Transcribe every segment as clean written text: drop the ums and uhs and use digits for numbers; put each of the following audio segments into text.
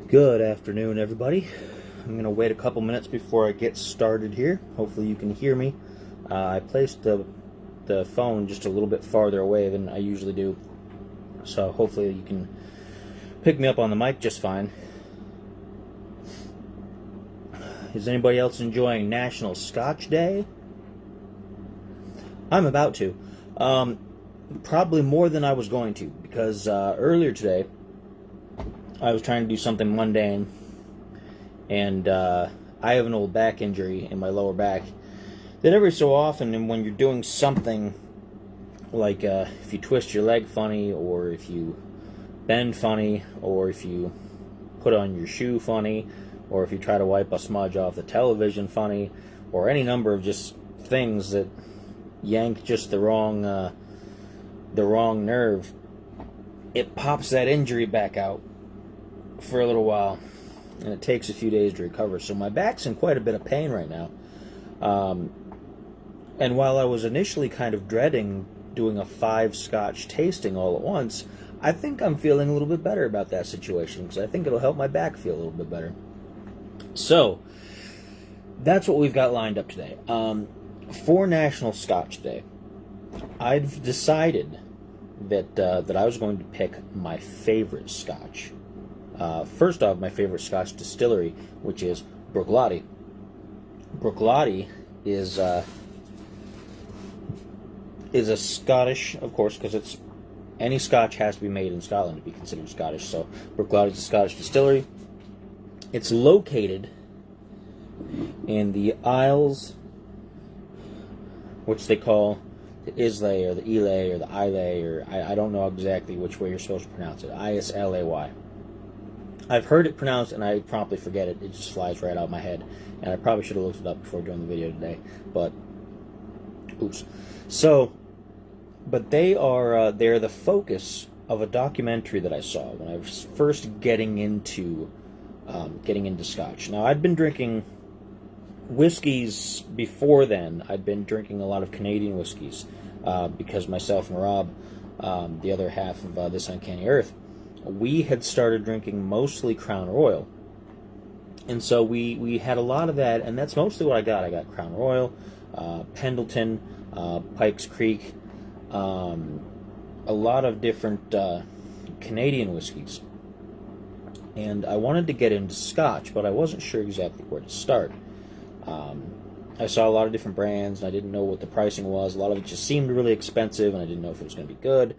Good afternoon, everybody. I'm going to wait a couple minutes before I get started here. Hopefully you can hear me. I placed the phone just a little bit farther away than I usually do, so hopefully you can pick me up on the mic just fine. Is anybody else enjoying National Scotch Day? I'm about to. Probably more than I was going to, because earlier today I was trying to do something mundane, and I have an old back injury in my lower back that every so often, and when you're doing something like if you twist your leg funny, or if you bend funny, or if you put on your shoe funny, or if you try to wipe a smudge off the television funny, or any number of just things that yank just the wrong nerve, it pops that injury back out for a little while, and it takes a few days to recover. So my back's in quite a bit of pain right now. And while I was initially kind of dreading doing a 5 Scotch tasting all at once, I think I'm feeling a little bit better about that situation, because I think it'll help my back feel a little bit better. So that's what we've got lined up today. For National Scotch Day, I've decided that I was going to pick my favorite Scotch. First off, my favorite Scotch distillery, which is Bruichladdich. Bruichladdich is a Scottish, of course, because it's any Scotch has to be made in Scotland to be considered Scottish. So Bruichladdich is a Scottish distillery. It's located in the Isles, which they call the Islay or the Islay or the Islay, or I don't know exactly which way you're supposed to pronounce it. Islay. I've heard it pronounced, and I promptly forget it. It just flies right out of my head. And I probably should have looked it up before doing the video today. But, oops. So, but they're the focus of a documentary that I saw when I was first getting into Scotch. Now, I'd been drinking whiskeys before then. I'd been drinking a lot of Canadian whiskeys because myself and Rob, the other half of This Uncanny Earth, we had started drinking mostly Crown Royal. And so we had a lot of that, and that's mostly what I got. I got Crown Royal, Pendleton, Pikes Creek, a lot of different Canadian whiskeys. And I wanted to get into Scotch, but I wasn't sure exactly where to start. I saw a lot of different brands, and I didn't know what the pricing was. A lot of it just seemed really expensive, and I didn't know if it was going to be good.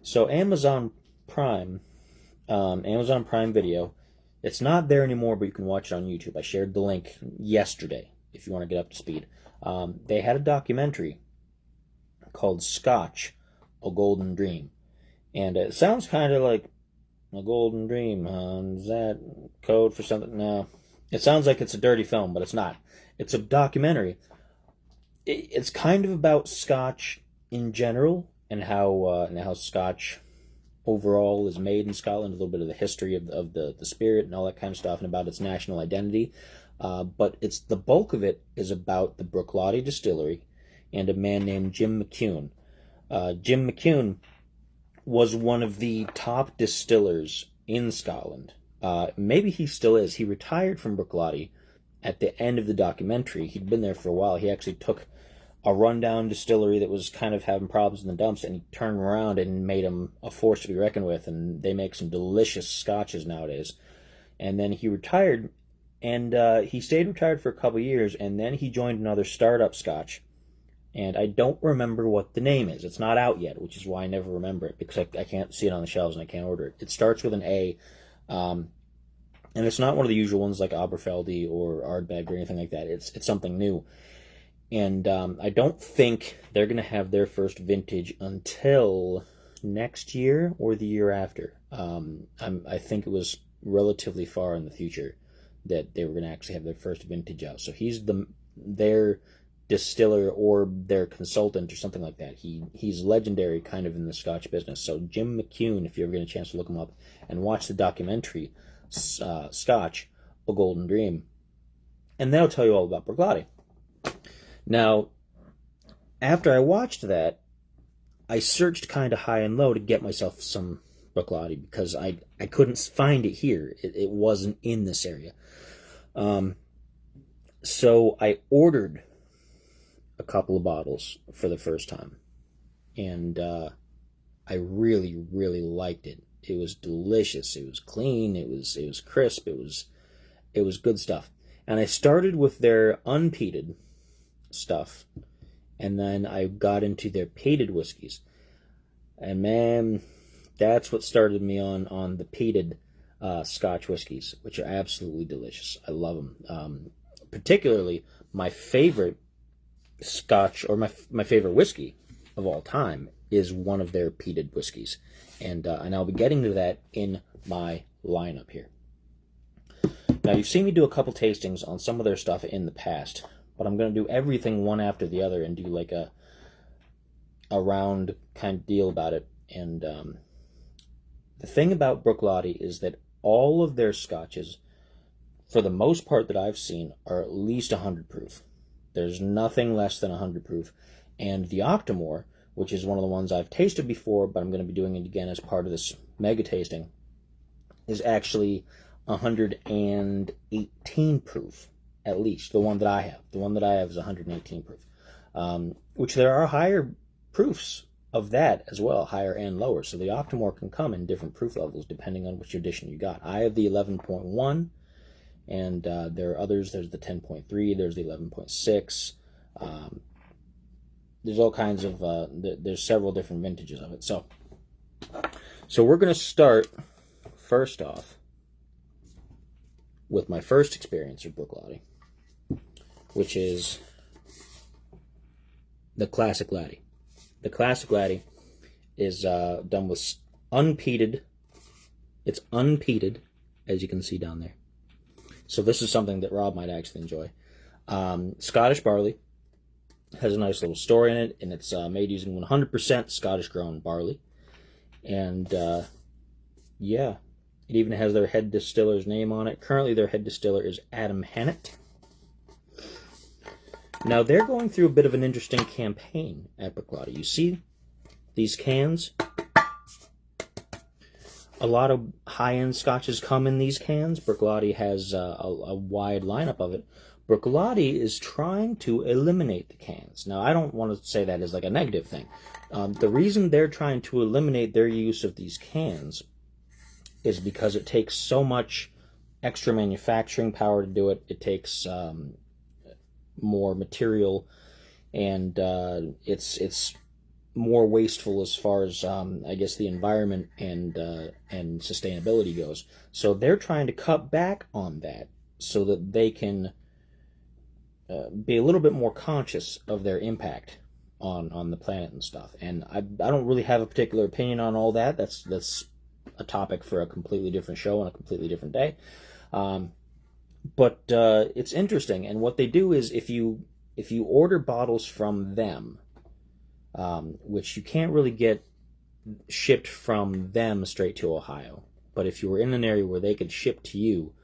So Amazon Prime Video, it's not there anymore, but you can watch it on YouTube. I shared the link yesterday if you want to get up to speed. They had a documentary called Scotch, A Golden Dream. And it sounds kind of like a golden dream. Is that code for something? No. It sounds like it's a dirty film, but it's not. It's a documentary. It's kind of about Scotch in general, and how Scotch overall is made in Scotland, a little bit of the history of the spirit and all that kind of stuff, and about its national identity. But it's the bulk of it is about the Bruichladdich distillery and a man named Jim McCune. Jim McCune was one of the top distillers in Scotland. Maybe he still is. He retired from Bruichladdich at the end of the documentary. He'd been there for a while. He actually took a rundown distillery that was kind of having problems in the dumps, and he turned around and made them a force to be reckoned with, and they make some delicious scotches nowadays. And then he retired, and he stayed retired for a couple of years, and then he joined another startup Scotch, and I don't remember what the name is. It's not out yet, which is why I never remember it, because I can't see it on the shelves and I can't order it. It starts with an A, and it's not one of the usual ones like Aberfeldy or Ardbeg or anything like that. It's something new. And I don't think they're going to have their first vintage until next year or the year after. I think it was relatively far in the future that they were going to actually have their first vintage out. So he's their distiller or their consultant or something like that. He's legendary kind of in the Scotch business. So Jim McCune, if you ever get a chance to look him up and watch the documentary Scotch, A Golden Dream, and that'll tell you all about Bruichladdich. Now, after I watched that, I searched kind of high and low to get myself some Bruichladdich because I couldn't find it here. It wasn't in this area. So I ordered a couple of bottles for the first time, and I really, really liked it. It was delicious. It was clean. It was crisp. It was good stuff. And I started with their unpeated stuff, and then I got into their peated whiskeys. And man, that's what started me on the peated Scotch whiskeys, which are absolutely delicious. I love them. Particularly, my favorite Scotch, or my favorite whiskey of all time, is one of their peated whiskeys. And I'll be getting to that in my lineup here. Now, you've seen me do a couple tastings on some of their stuff in the past, but I'm going to do everything one after the other and do like a round kind of deal about it. And the thing about Bruichladdich is that all of their scotches, for the most part that I've seen, are at least 100 proof. There's nothing less than 100 proof. And the Octomore, which is one of the ones I've tasted before, but I'm going to be doing it again as part of this mega tasting, is actually 118 proof, at least. The one that I have. The one that I have is 118 proof. Which there are higher proofs of that as well, higher and lower. So the Octomore can come in different proof levels depending on which edition you got. I have the 11.1, and there are others. There's the 10.3, there's the 11.6. There's all kinds of, there's several different vintages of it. So we're going to start, first off, with my first experience with Bruichladdich, which is the Classic Laddie. The Classic Laddie is done with unpeated. It's unpeated, as you can see down there. So this is something that Rob might actually enjoy. Scottish barley. Has a nice little story in it, and it's made using 100% Scottish-grown barley. And, yeah, it even has their head distiller's name on it. Currently, their head distiller is Adam Hannett. Now, they're going through a bit of an interesting campaign at Bruichladdich. You see these cans? A lot of high-end scotches come in these cans. Bruichladdich has a wide lineup of it. Bruichladdich is trying to eliminate the cans. Now, I don't want to say that as like a negative thing. The reason they're trying to eliminate their use of these cans is because it takes so much extra manufacturing power to do it. It takes more material, and it's more wasteful as far as I guess the environment and sustainability goes. So they're trying to cut back on that so that they can be a little bit more conscious of their impact on the planet and stuff. And I don't really have a particular opinion on all that. That's a topic for a completely different show on a completely different day. But it's interesting. And what they do is if you order bottles from them, which you can't really get shipped from them straight to Ohio, but if you were in an area where they could ship to you,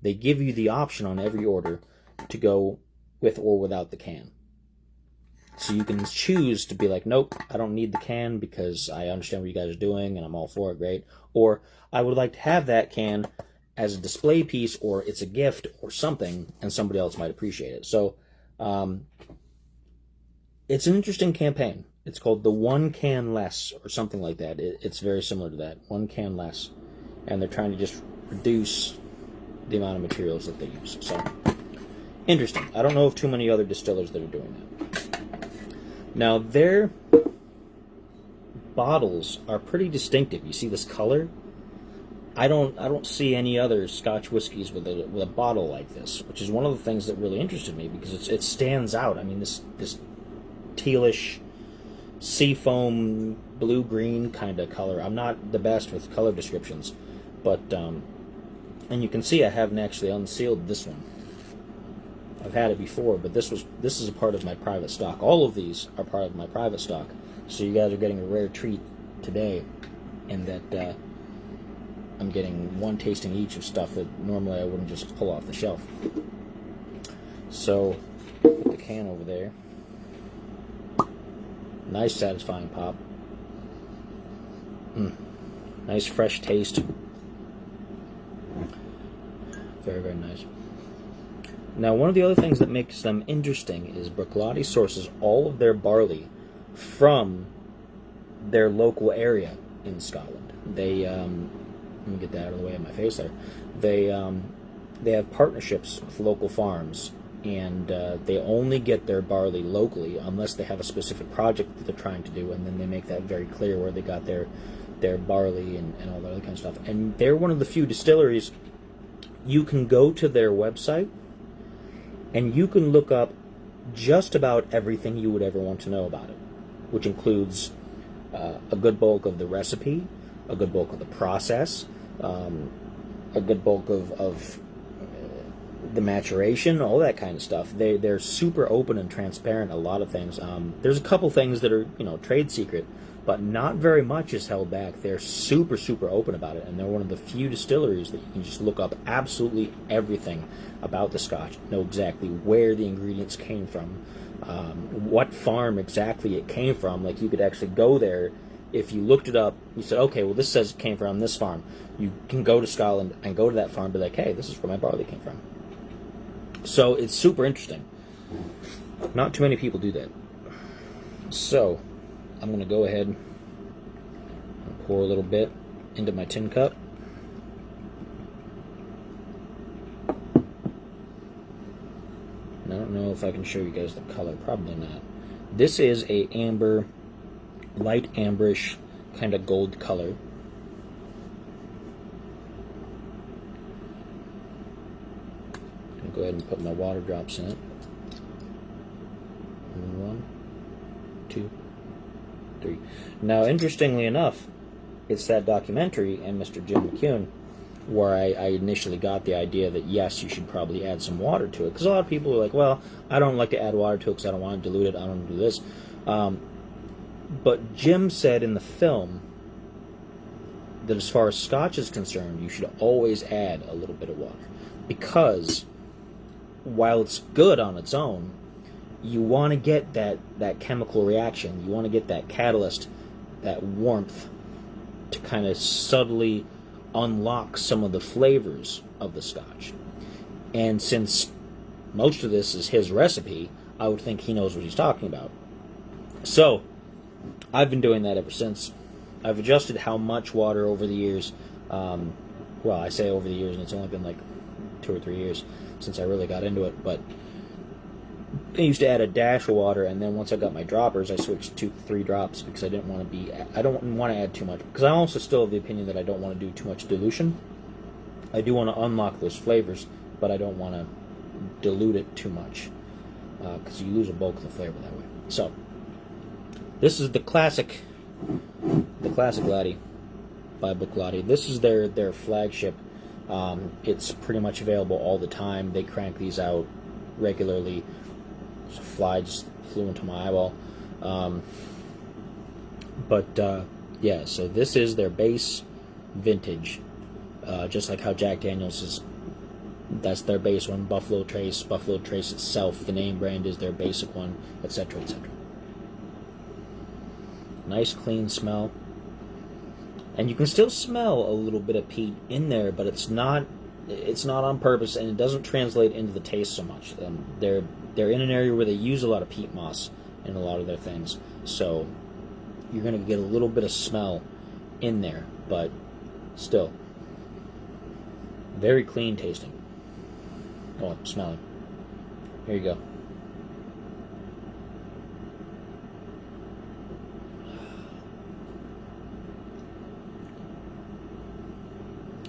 they give you the option on every order to go with or without the can. So you can choose to be like, nope, I don't need the can because I understand what you guys are doing and I'm all for it, great. Or I would like to have that can as a display piece, or it's a gift or something, and somebody else might appreciate it. So it's an interesting campaign. It's called the One Can Less, or something like that. It's very similar to that, One Can Less. And they're trying to just reduce the amount of materials that they use. So interesting. I don't know of too many other distillers that are doing that. Now, their bottles are pretty distinctive. You see this color? I don't see any other Scotch whiskies with a bottle like this, which is one of the things that really interested me because it stands out. I mean, this tealish seafoam blue-green kind of color. I'm not the best with color descriptions, but and you can see I haven't actually unsealed this one. I've had it before, but this is a part of my private stock. All of these are part of my private stock, so you guys are getting a rare treat today, in that I'm getting one tasting each of stuff that normally I wouldn't just pull off the shelf. So, put the can over there. Nice satisfying pop. Nice fresh taste. Very, very nice. Now, one of the other things that makes them interesting is Bruichladdich sources all of their barley from their local area in Scotland. They, let me get that out of the way of my face there. They have partnerships with local farms, and they only get their barley locally unless they have a specific project that they're trying to do, and then they make that very clear where they got their barley and all that other kind of stuff. And they're one of the few distilleries. You can go to their website and you can look up just about everything you would ever want to know about it, which includes a good bulk of the recipe, a good bulk of the process, a good bulk of the maturation, all that kind of stuff. They're super open and transparent. A lot of things. There's a couple things that are trade secret, but not very much is held back. They're super, super open about it, and they're one of the few distilleries that you can just look up absolutely everything about the Scotch, know exactly where the ingredients came from, what farm exactly it came from. Like, you could actually go there. If you looked it up, you said, okay, well, this says it came from this farm. You can go to Scotland and go to that farm and be like, hey, this is where my barley came from. So it's super interesting. Not too many people do that. So I'm going to go ahead and pour a little bit into my tin cup. And I don't know if I can show you guys the color. Probably not. This is a amber, light amberish kind of gold color. I'm going to go ahead and put my water drops in it. 1, 2, 3. Now, interestingly enough, it's that documentary and Mr. Jim McCune where I initially got the idea that, yes, you should probably add some water to it. Because a lot of people are like, well, I don't like to add water to it because I don't want to dilute it, I don't want to do this. But Jim said in the film that as far as Scotch is concerned, you should always add a little bit of water. Because while it's good on its own, you want to get that chemical reaction. You want to get that catalyst, that warmth, to kind of subtly unlock some of the flavors of the Scotch. And since most of this is his recipe, I would think he knows what he's talking about. So I've been doing that ever since. I've adjusted how much water over the years. Well, I say over the years, and it's only been like 2 or 3 years since I really got into it, but I used to add a dash of water, and then once I got my droppers, I switched to 3 drops because I don't want to add too much, because I also still have the opinion that I don't want to do too much dilution. I do want to unlock those flavors, but I don't want to dilute it too much because you lose a bulk of the flavor that way. So this is the classic Laddie by Bruichladdich. This is their flagship. It's pretty much available all the time. They crank these out regularly. A fly just flew into my eyeball. Yeah, so this is their base vintage. Just like how Jack Daniels is, that's their base one. Buffalo Trace itself, the name brand, is their basic one, etc., etc. Nice clean smell. And you can still smell a little bit of peat in there, but it's not on purpose, and it doesn't translate into the taste so much. They're in an area where they use a lot of peat moss in a lot of their things, so you're going to get a little bit of smell in there, but still very clean tasting. Oh, smelling. Here you go.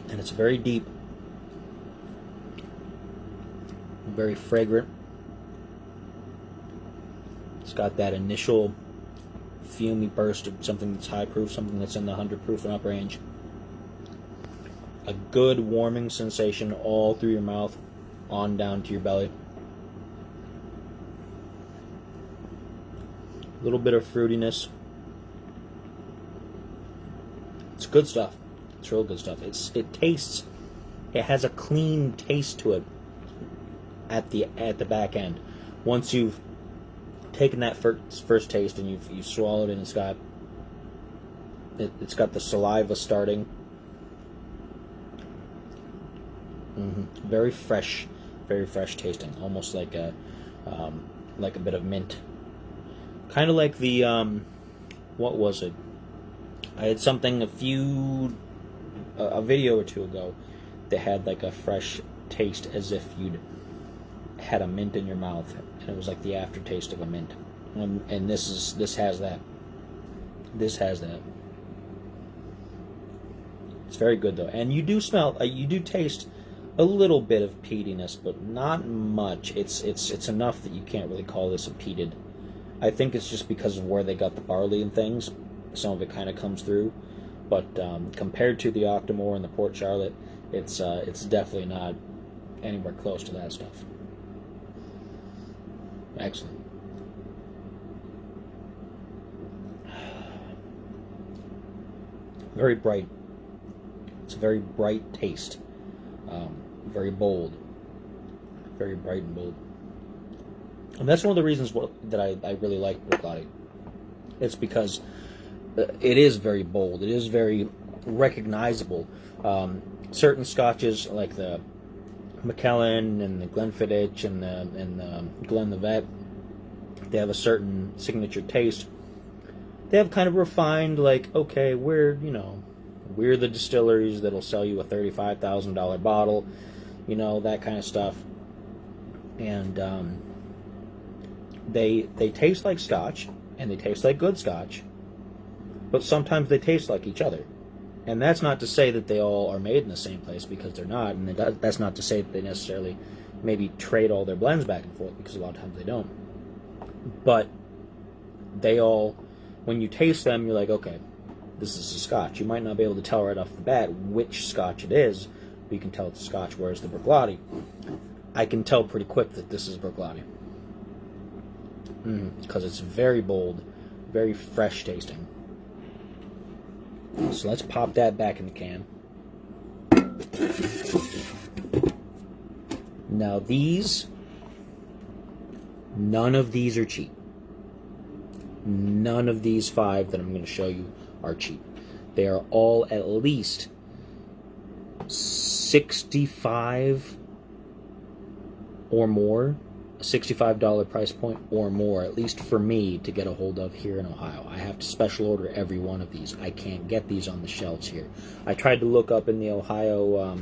And it's very deep, very fragrant. It's got that initial fumey burst of something that's high proof, something that's in the 100 proof and up range. A good warming sensation all through your mouth, on down to your belly. A little bit of fruitiness. It's good stuff. It's real good stuff. It has a clean taste to it at the back end. Once you've taken that first taste and you've swallowed it and it's got It's got the saliva starting. Very fresh tasting, almost like a bit of mint, kind of like the what was it? I had something a video or two ago that had like a fresh taste, as if you'd had a mint in your mouth, and it was like the aftertaste of a mint. And this has that. This has that. It's very good though, and you do taste a little bit of peatiness, but not much. It's enough that you can't really call this a peated. I think it's just because of where they got the barley and things. Some of it kind of comes through, but compared to the Octomore and the Port Charlotte, it's definitely not anywhere close to that stuff. Excellent. Very bright. It's a very bright taste. Very bold. Very bright and bold. And that's one of the reasons that I really like Bruichladdich. It's because it is very bold. It is very recognizable. Certain scotches, like the Macallan and the Glenfiddich and the Glenlivet, they have a certain signature taste. They have kind of refined, like, okay, we're the distilleries that'll sell you a $35,000 bottle, that kind of stuff. And they taste like Scotch, and they taste like good Scotch, but sometimes they taste like each other. And that's not to say that they all are made in the same place, because they're not, and that's not to say that they necessarily maybe trade all their blends back and forth, because a lot of times they don't. But they all, when you taste them, you're like, okay, this is a Scotch. You might not be able to tell right off the bat which Scotch it is, but you can tell it's a Scotch. Whereas the Bruichladdich, I can tell pretty quick that this is Bruichladdich. Because it's very bold, very fresh tasting. So let's pop that back in the can. Now none of these are cheap. None of these 5 that I'm going to show you are cheap. They are all at least $65 or more, a $65 price point or more, at least for me to get a hold of here in Ohio. I have to special order every one of these. I can't get these on the shelves here. I tried to look up in the Ohio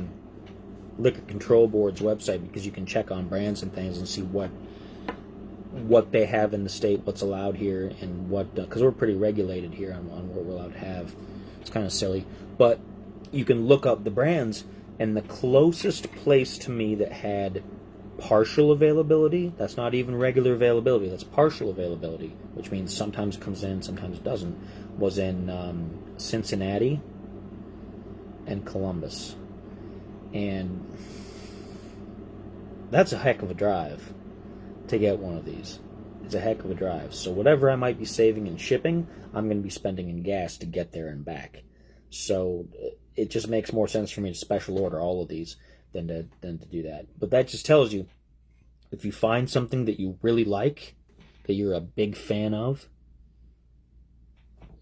Liquor Control Board's website, because you can check on brands and things and see what they have in the state, what's allowed here, and what, because we're pretty regulated here on what we're allowed to have. It's kind of silly, but you can look up the brands, and the closest place to me that had partial availability, that's not even regular availability, that's partial availability, which means sometimes it comes in, sometimes it doesn't, was in Cincinnati and Columbus. And that's a heck of a drive to get one of these. It's a heck of a drive. So whatever I might be saving in shipping, I'm going to be spending in gas to get there and back. So it just makes more sense for me to special order all of these than to do that. But that just tells you, if you find something that you really like, that you're a big fan of,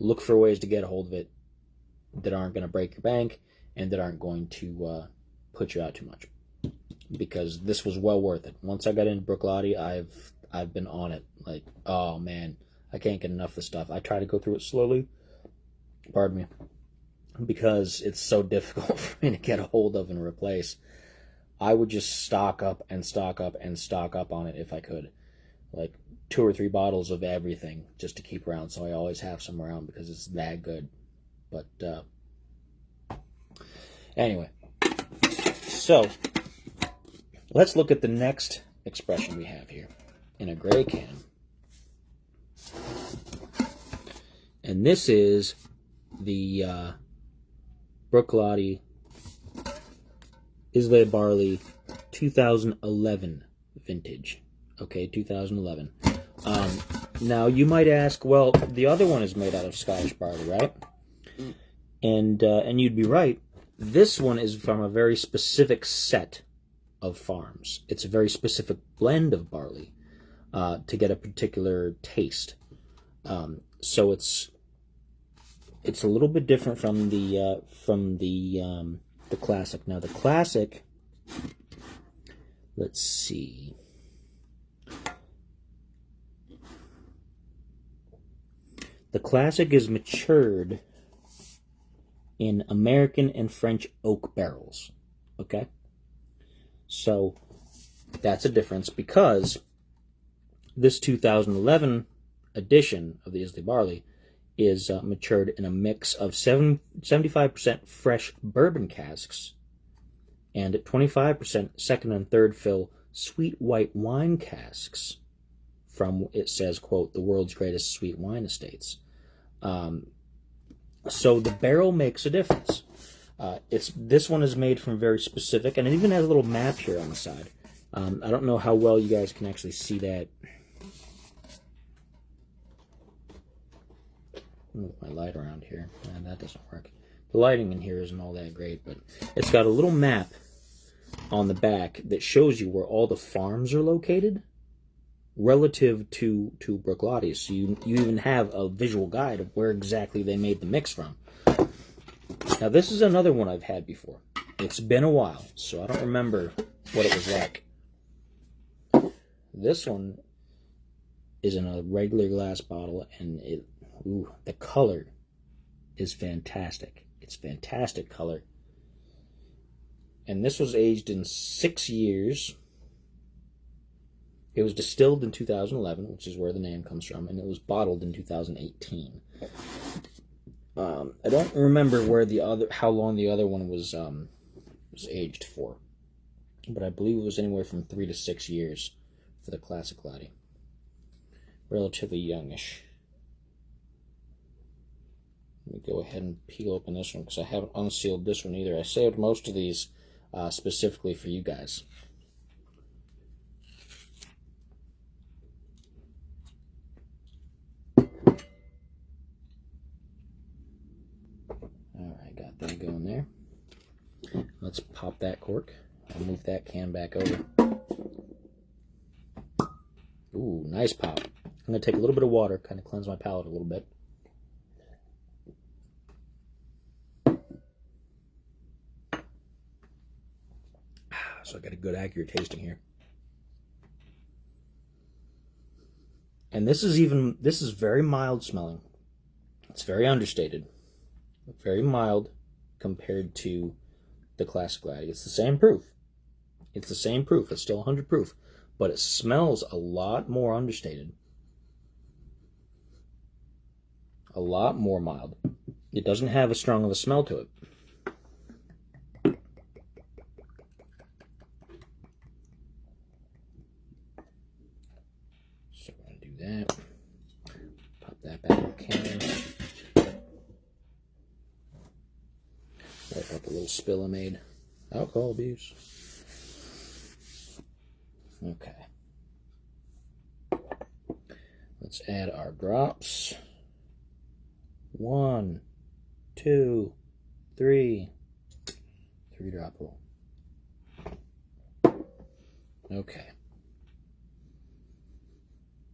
look for ways to get a hold of it that aren't going to break your bank and that aren't going to put you out too much. Because this was well worth it. Once I got into Bruichladdich, I've been on it. Like, oh man, I can't get enough of this stuff. I try to go through it slowly, pardon me, because it's so difficult for me to get a hold of and replace. I would just stock up and stock up and stock up on it if I could. Like 2 or 3 bottles of everything just to keep around, so I always have some around because it's that good. But anyway, so let's look at the next expression we have here in a gray can. And this is the Bruichladdich Islay Barley 2011 vintage. Okay, 2011. Now you might ask, well, the other one is made out of Scottish barley, right? And you'd be right. This one is from a very specific set of farms. It's a very specific blend of barley to get a particular taste. So it's it's a little bit different from the classic. Now the classic, let's see. The classic is matured in American and French oak barrels. Okay? So that's a difference, because this 2011 edition of the Islay Barley is matured in a mix of 75% fresh bourbon casks and 25% second and third fill sweet white wine casks from, it says, quote, the world's greatest sweet wine estates. So the barrel makes a difference. This one is made from very specific, and it even has a little map here on the side. I don't know how well you guys can actually see that. Move my light around here, and that doesn't work. The lighting in here isn't all that great, but it's got a little map on the back that shows you where all the farms are located relative to Bruichladdich. So you even have a visual guide of where exactly they made the mix from. Now this is another one I've had before. It's been a while, so I don't remember what it was like. This one is in a regular glass bottle, and the color is fantastic. It's fantastic color. And this was aged in 6 years. It was distilled in 2011, which is where the name comes from, and it was bottled in 2018. I don't remember how long the other one was aged for, but I believe it was anywhere from 3 to 6 years for the classic laddie. Relatively youngish. Let me go ahead and peel open this one, because I haven't unsealed this one either. I saved most of these specifically for you guys. Alright, got that going there. Let's pop that cork. I'll move that can back over. Ooh, nice pop. I'm going to take a little bit of water, kind of cleanse my palate a little bit. So I got a good accurate tasting here. And this is very mild smelling. It's very understated. Very mild compared to the classic laddie. It's the same proof. It's the same proof. It's still 100 proof. But it smells a lot more understated. A lot more mild. It doesn't have as strong of a smell to it. So I'm going to do that. Pop that back in the can. Wipe up a little spill I made. Alcohol abuse. Okay. Let's add our drops. 1, 2, 3. 3-drop rule. Okay.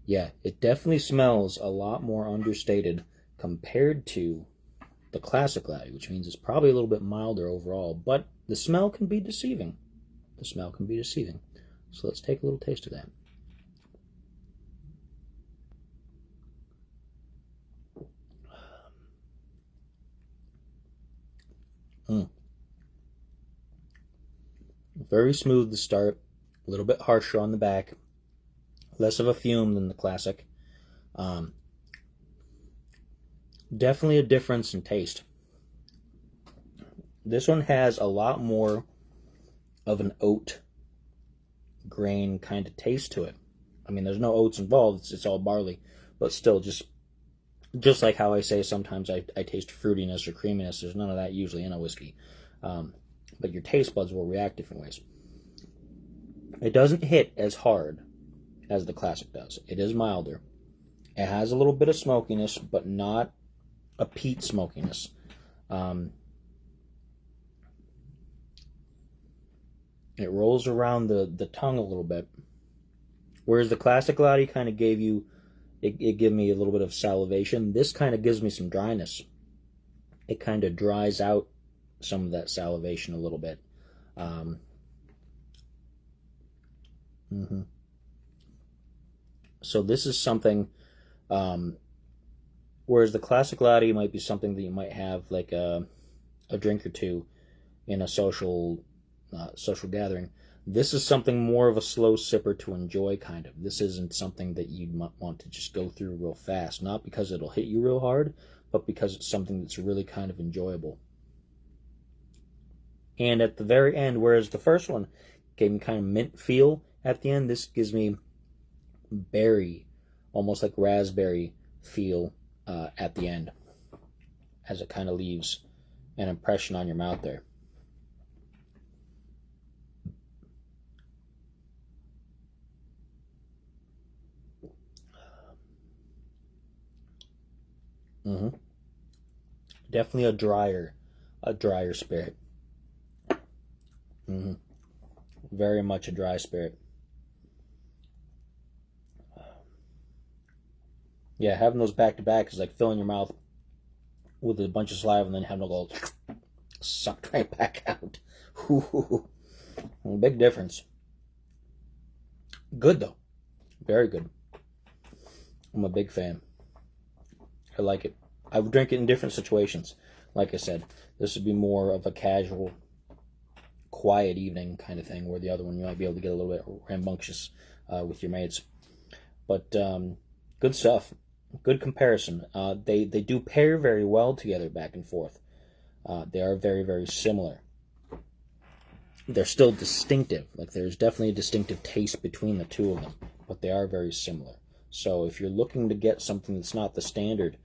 Yeah, it definitely smells a lot more understated compared to the classic laddie, which means it's probably a little bit milder overall, but the smell can be deceiving. The smell can be deceiving. So let's take a little taste of that. Very smooth to start, a little bit harsher on the back, less of a fume than the classic. Definitely a difference in taste. This one has a lot more of an oat grain kind of taste to it. I mean, there's no oats involved, it's all barley, but still, just like how I say sometimes I taste fruitiness or creaminess, there's none of that usually in a whiskey. But your taste buds will react different ways. It doesn't hit as hard as the classic does. It is milder. It has a little bit of smokiness, but not a peat smokiness. It rolls around the tongue a little bit. Whereas the classic laddie kind of gave me a little bit of salivation. This kind of gives me some dryness. it kind of dries out some of that salivation a little bit. So this is something, whereas the classic latte might be something that you might have like a drink or two in a social gathering. This is something more of a slow sipper to enjoy, kind of. This isn't something that you'd want to just go through real fast, not because it'll hit you real hard, but because it's something that's really kind of enjoyable. And at the very end, whereas the first one gave me kind of mint feel at the end, this gives me berry, almost like raspberry feel at the end, as it kind of leaves an impression on your mouth there. Definitely a drier spirit. Very much a dry spirit. Yeah, having those back to back is like filling your mouth with a bunch of saliva and then having it all sucked right back out. Big difference. Good though. Very good. I'm a big fan. I like it. I would drink it in different situations. Like I said, this would be more of a casual, quiet evening kind of thing, where the other one you might be able to get a little bit rambunctious with your mates. But good stuff. Good comparison. They do pair very well together back and forth. They are very, very similar. They're still distinctive. Like, there's definitely a distinctive taste between the two of them, but they are very similar. So if you're looking to get something that's not the standard,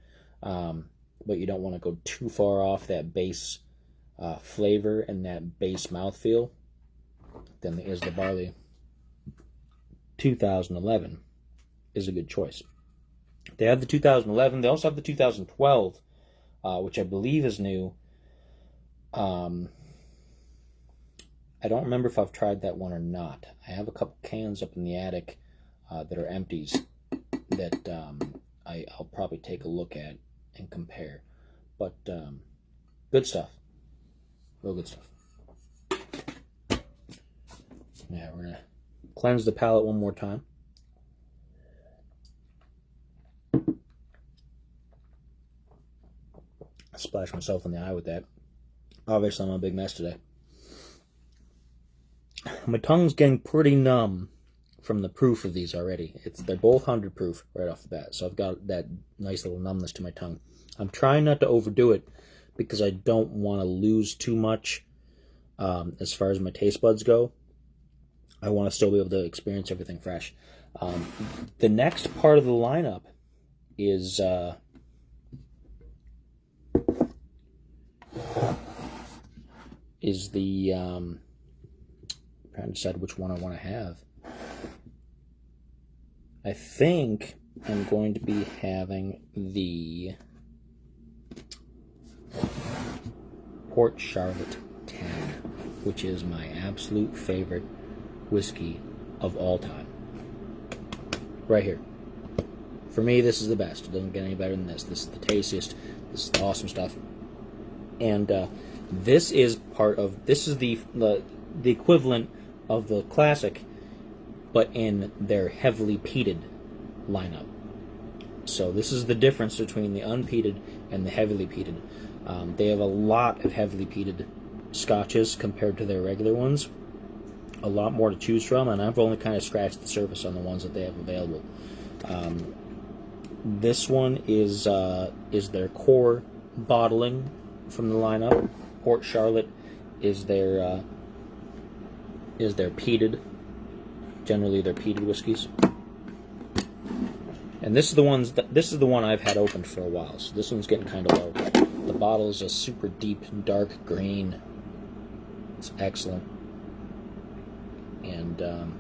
but you don't want to go too far off that base flavor and that base mouthfeel, then the Isla Barley 2011 is a good choice. They have the 2011. They also have the 2012, which I believe is new. I don't remember if I've tried that one or not. I have a couple cans up in the attic that are empties that I'll probably take a look at and compare. But good stuff. Real good stuff. Yeah, we're going to cleanse the palate one more time. Splash myself in the eye with that. Obviously, I'm a big mess today. My tongue's getting pretty numb from the proof of these already. They're both 100 proof right off the bat, so I've got that nice little numbness to my tongue. I'm trying not to overdo it because I don't want to lose too much as far as my taste buds go. I want to still be able to experience everything fresh. The next part of the lineup is the I'm trying to decide which one I want to have. I think I'm going to be having the Port Charlotte 10, which is my absolute favorite whiskey of all time. Right here. For me, this is the best. It doesn't get any better than this. This is the tastiest. This is the awesome stuff. And this is the equivalent of the classic, but in their heavily peated lineup. So this is the difference between the unpeated and the heavily peated. They have a lot of heavily peated scotches compared to their regular ones. A lot more to choose from, and I've only kind of scratched the surface on the ones that they have available. This one is their core bottling from the lineup. Port Charlotte is their peated. Generally, they're peated whiskeys. And this is the one I've had opened for a while. So this one's getting kind of low. The bottle is a super deep, dark green. It's excellent. And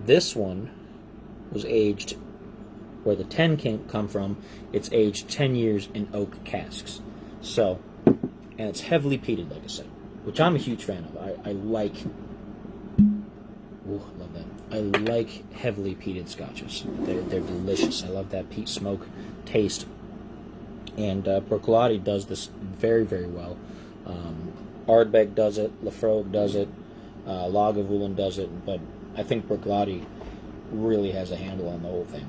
this one was aged, where the 10 come from, it's aged 10 years in oak casks. So, and it's heavily peated, like I said, which I'm a huge fan of. I like, ooh, love that. I like heavily peated scotches. They're delicious. I love that peat smoke taste. And Bruichladdich does this very, very well. Ardbeg does it, Lafrogue does it, Lagavulin does it, but I think Bruichladdich really has a handle on the whole thing.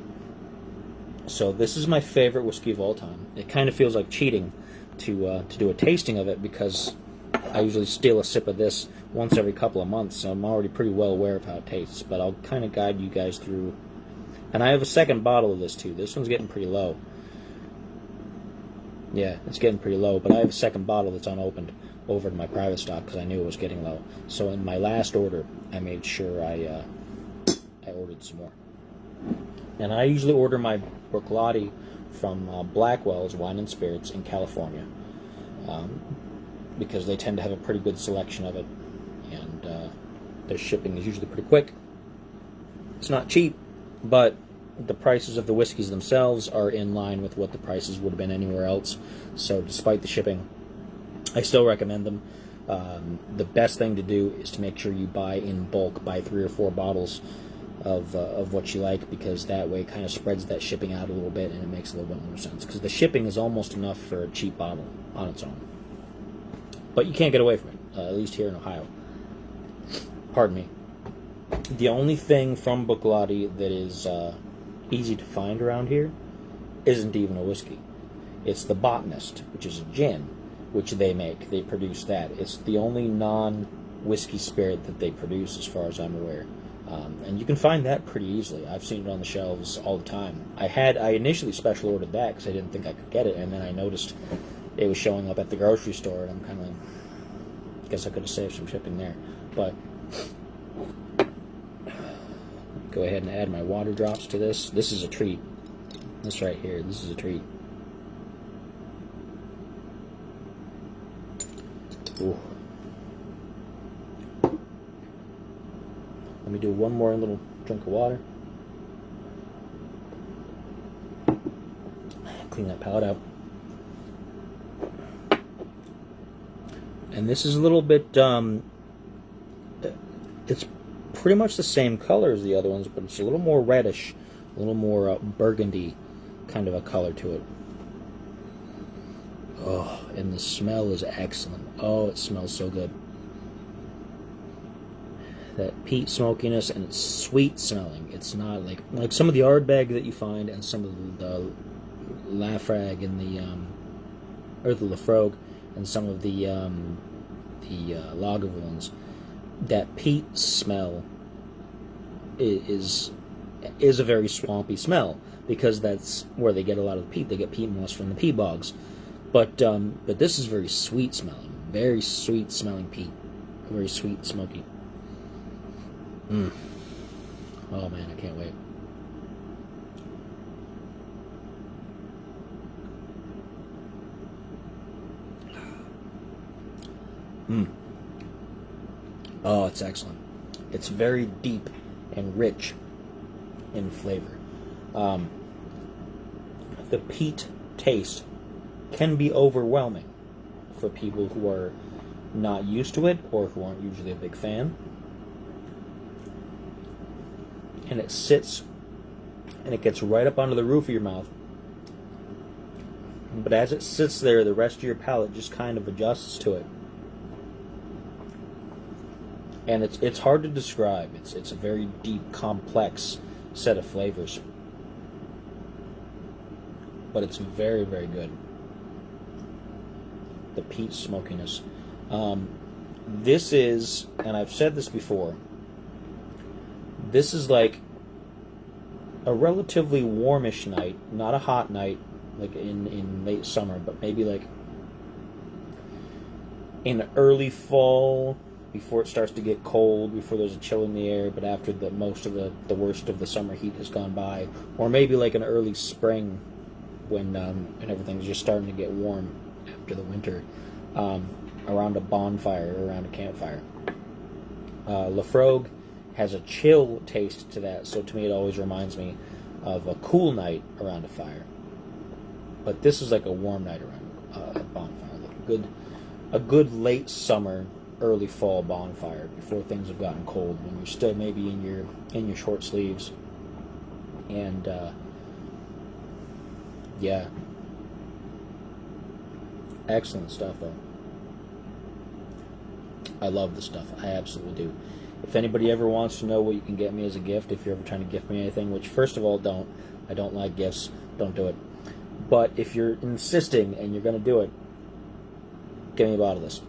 So this is my favorite whiskey of all time. It kind of feels like cheating to do a tasting of it, because I usually steal a sip of this once every couple of months, so I'm already pretty well aware of how it tastes, but I'll kind of guide you guys through. And I have a second bottle of this too. This one's getting pretty low. Yeah, it's getting pretty low, but I have a second bottle that's unopened over to my private stock because I knew it was getting low. So in my last order, I made sure I ordered some more. And I usually order my Bruichladdich from Blackwell's Wine and Spirits in California, because they tend to have a pretty good selection of it, and their shipping is usually pretty quick. It's not cheap, but the prices of the whiskeys themselves are in line with what the prices would have been anywhere else. So despite the shipping, I still recommend them. The best thing to do is to make sure you buy in bulk, buy 3 or 4 bottles of what you like, because that way it kind of spreads that shipping out a little bit, and it makes a little bit more sense, because the shipping is almost enough for a cheap bottle on its own. But you can't get away from it, at least here in Ohio. Pardon me. The only thing from Bruichladdich that is easy to find around here isn't even a whiskey. It's the Botanist, which is a gin, which they make. They produce that. It's the only non-whiskey spirit that they produce, as far as I'm aware. And you can find that pretty easily. I've seen it on the shelves all the time. I initially special ordered that because I didn't think I could get it, and then I noticed it was showing up at the grocery store, and I'm kind of like, guess I could have saved some shipping there. But go ahead and add my water drops to this. This is a treat. This right here, this is a treat. Ooh. Let me do one more little drink of water. Clean that palate out. And this is a little bit, it's pretty much the same color as the other ones, but it's a little more reddish, a little more burgundy kind of a color to it. Oh, and the smell is excellent. Oh, it smells so good. That peat smokiness, and it's sweet smelling. It's not like some of the Ardbeg that you find, and some of the Lafrogue and the Lafrogue, and some of the Lagavulins. That peat smell is a very swampy smell, because that's where they get a lot of the peat. They get peat moss from the peat bogs. But this is very sweet smelling. Very sweet smelling peat. Very sweet, smoky. Oh man, I can't wait. Oh, it's excellent. It's very deep and rich in flavor. The peat taste can be overwhelming for people who are not used to it, or who aren't usually a big fan. And it sits, and it gets right up onto the roof of your mouth. But as it sits there, the rest of your palate just kind of adjusts to it. And it's hard to describe. It's a very deep, complex set of flavors. But it's very, very good. The peat smokiness. This is, and I've said this before, this is like a relatively warmish night, not a hot night like in late summer, but maybe like in early fall, before it starts to get cold, before there's a chill in the air, but after the most of the worst of the summer heat has gone by, or maybe like an early spring when everything's just starting to get warm after the winter, around a bonfire or around a campfire. Lafrogue has a chill taste to that, so to me it always reminds me of a cool night around a fire. But this is like a warm night around a bonfire, like a good late summer, early fall bonfire before things have gotten cold, when you're still maybe in your short sleeves. And yeah, Excellent stuff, though. I love the stuff. I absolutely do. If anybody ever wants to know what you can get me as a gift, if you're ever trying to gift me anything, which, first of all, don't. I don't like gifts. Don't do it. But if you're insisting and you're going to do it, get me a bottle of this.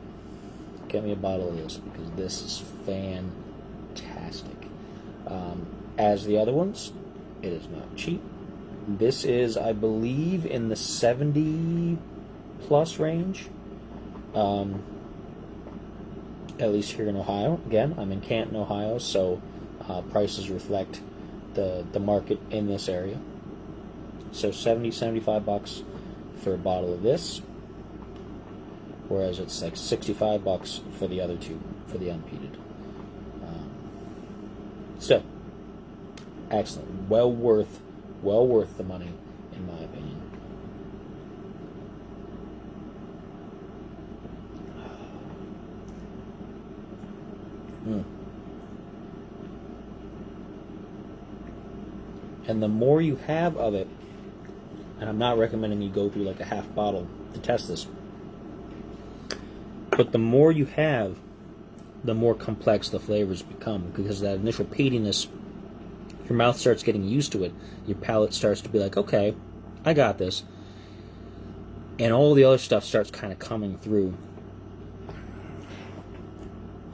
Get me a bottle of this, because this is fantastic. As the other ones, it is not cheap. This is, I believe, in the 70-plus range. At least here in Ohio. Again, I'm in Canton, Ohio, so prices reflect the market in this area. So 70, 75 bucks for a bottle of this, whereas it's like 65 bucks for the other two, for the unpeated. So, excellent. Well worth the money, in my opinion. And the more you have of it, and I'm not recommending you go through like a half bottle to test this, but the more you have, the more complex the flavors become, because that initial peatiness, your mouth starts getting used to it, your palate starts to be like, okay, I got this, and all the other stuff starts kind of coming through.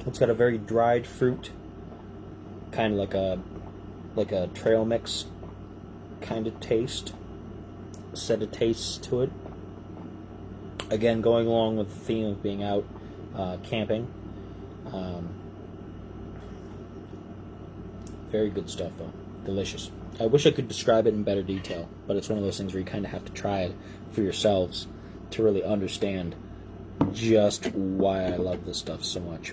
It's got a very dried fruit, kind of like a trail mix kind of taste, set of tastes to it. Again, going along with the theme of being out camping. Very good stuff, though. Delicious. I wish I could describe it in better detail, but it's one of those things where you kind of have to try it for yourselves to really understand just why I love this stuff so much.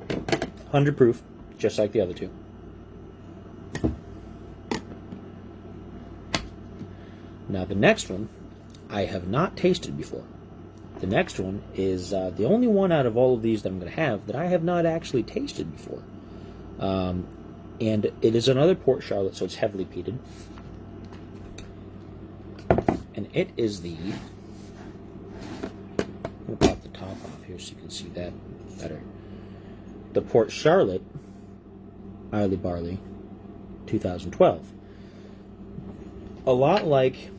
100 proof, just like the other two. Now the next one, I have not tasted before. The next one is the only one out of all of these that I'm going to have that I have not actually tasted before. And it is another Port Charlotte, so it's heavily peated. And it is the... I'm going to pop the top off here so you can see that better. The Port Charlotte Early Barley 2012. A lot like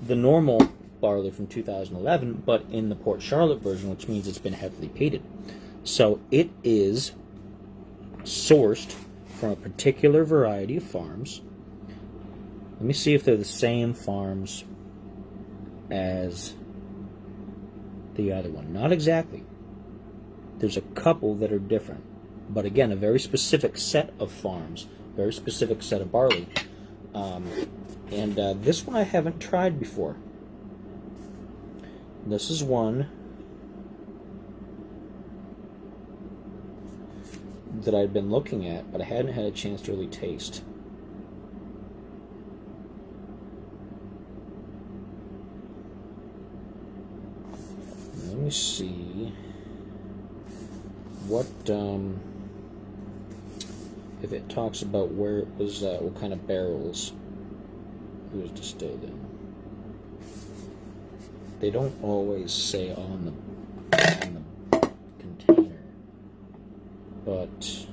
the normal barley from 2011, but in the Port Charlotte version, which means it's been heavily peated. So it is sourced from a particular variety of farms. Let me see if they're the same farms as the other one. Not exactly. There's a couple that are different. But again, a very specific set of farms, very specific set of barley. And this one I haven't tried before. This is one that I'd been looking at, but I hadn't had a chance to really taste. Let me see what if it talks about where it was, what kind of barrels it was distilled in. They don't always say on the container, but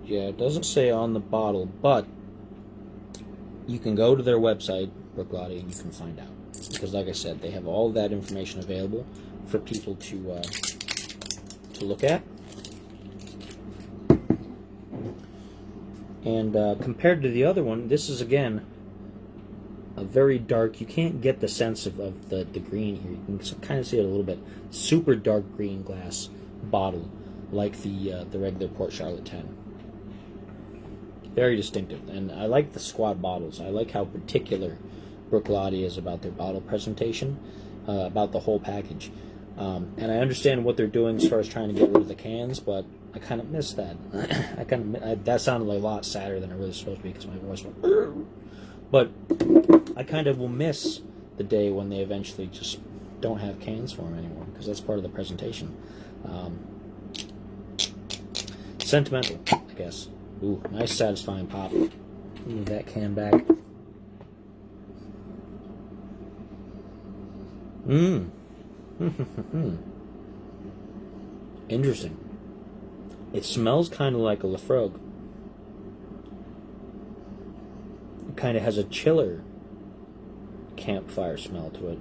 yeah, it doesn't say on the bottle, but you can go to their website, Bruichladdich, and you can find out. Because like I said, they have all that information available for people to look at. And compared to the other one, this is, again, a very dark, you can't get the sense of the green here. You can kind of see it a little bit. Super dark green glass bottle, like the regular Port Charlotte 10. Very distinctive. And I like the squad bottles. I like how particular Bruichladdich is about their bottle presentation, about the whole package. And I understand what they're doing as far as trying to get rid of the cans, but I kind of miss that. That sounded like a lot sadder than it really supposed to be because my voice went. But I kind of will miss the day when they eventually just don't have cans for them anymore, because that's part of the presentation. Sentimental, I guess. Ooh, nice satisfying pop. Move that can back. Mmm. Interesting. It smells kind of like a Lafrogue. It kind of has a chiller campfire smell to it.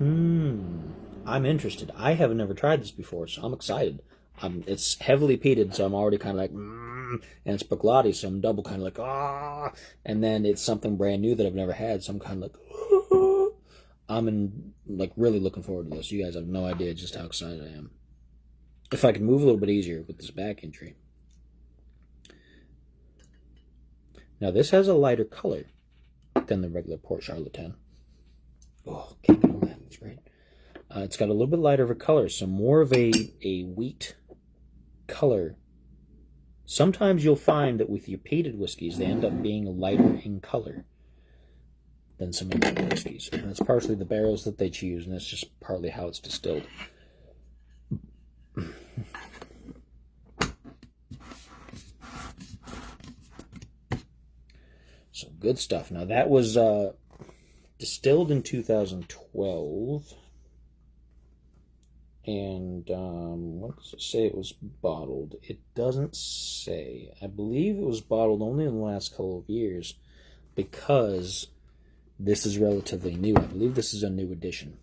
I'm interested. I have never tried this before, so I'm excited. It's heavily peated, so I'm already kind of like, and it's Bruichladdich, so I'm double kind of like, ah, and then it's something brand new that I've never had, so I'm kind of like, really looking forward to this. You guys have no idea just how excited I am. If I could move a little bit easier with this back injury. Now this has a lighter color than the regular Port Charlotte 10. Oh, can't get on that. It's great. It's got a little bit lighter of a color, so more of a wheat color. Sometimes you'll find that with your peated whiskeys, they end up being lighter in color than some of the other whiskeys. And it's partially the barrels that they choose, and that's just partly how it's distilled. So good stuff. Now that was distilled in 2012. And what does it say it was bottled? It doesn't say. I believe it was bottled only in the last couple of years because this is relatively new. I believe this is a new edition.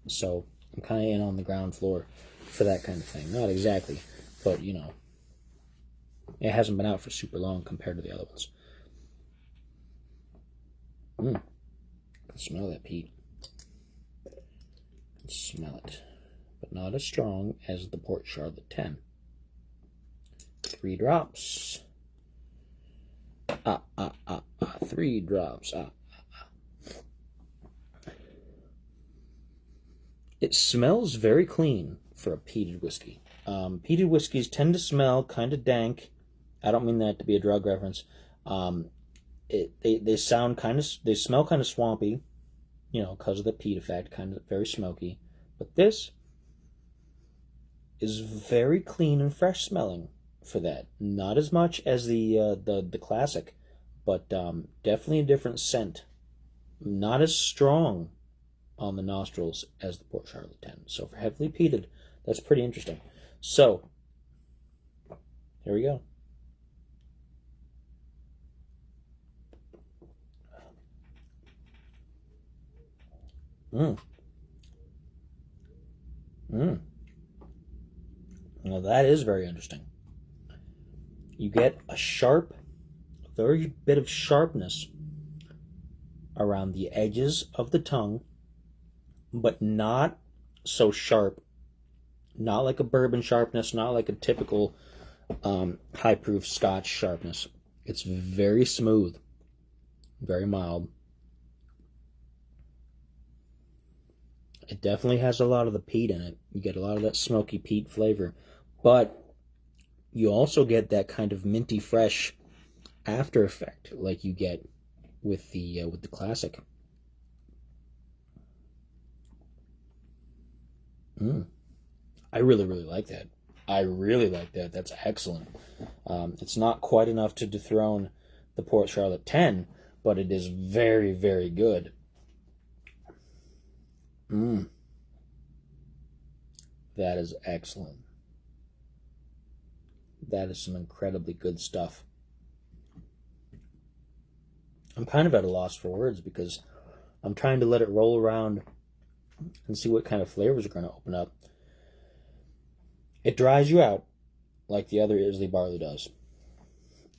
So I'm kind of in on the ground floor for that kind of thing. Not exactly, but you know, it hasn't been out for super long compared to the other ones. I can smell that peat. Smell it, but not as strong as the Port Charlotte 10. 3 drops. 3 drops. It smells very clean for a peated whiskey. Peated whiskeys tend to smell kind of dank. I don't mean that to be a drug reference. They smell kind of swampy. You know, because of the peat effect, kind of very smoky. But this is very clean and fresh smelling for that. Not as much as the classic, but definitely a different scent. Not as strong on the nostrils as the Port Charlotte 10. So for heavily peated, that's pretty interesting. So here we go. Now that is very interesting. You get a very bit of sharpness around the edges of the tongue, but not so sharp. Not like a bourbon sharpness, not like a typical high proof Scotch sharpness. It's very smooth, very mild. It definitely has a lot of the peat in it. You get a lot of that smoky peat flavor. But you also get that kind of minty fresh after effect like you get with the classic. I really, really like that. I really like that. That's excellent. It's not quite enough to dethrone the Port Charlotte 10, but it is very, very good. That is excellent. That is some incredibly good stuff. I'm kind of at a loss for words because I'm trying to let it roll around and see what kind of flavors are going to open up. It dries you out like the other Islay barley does.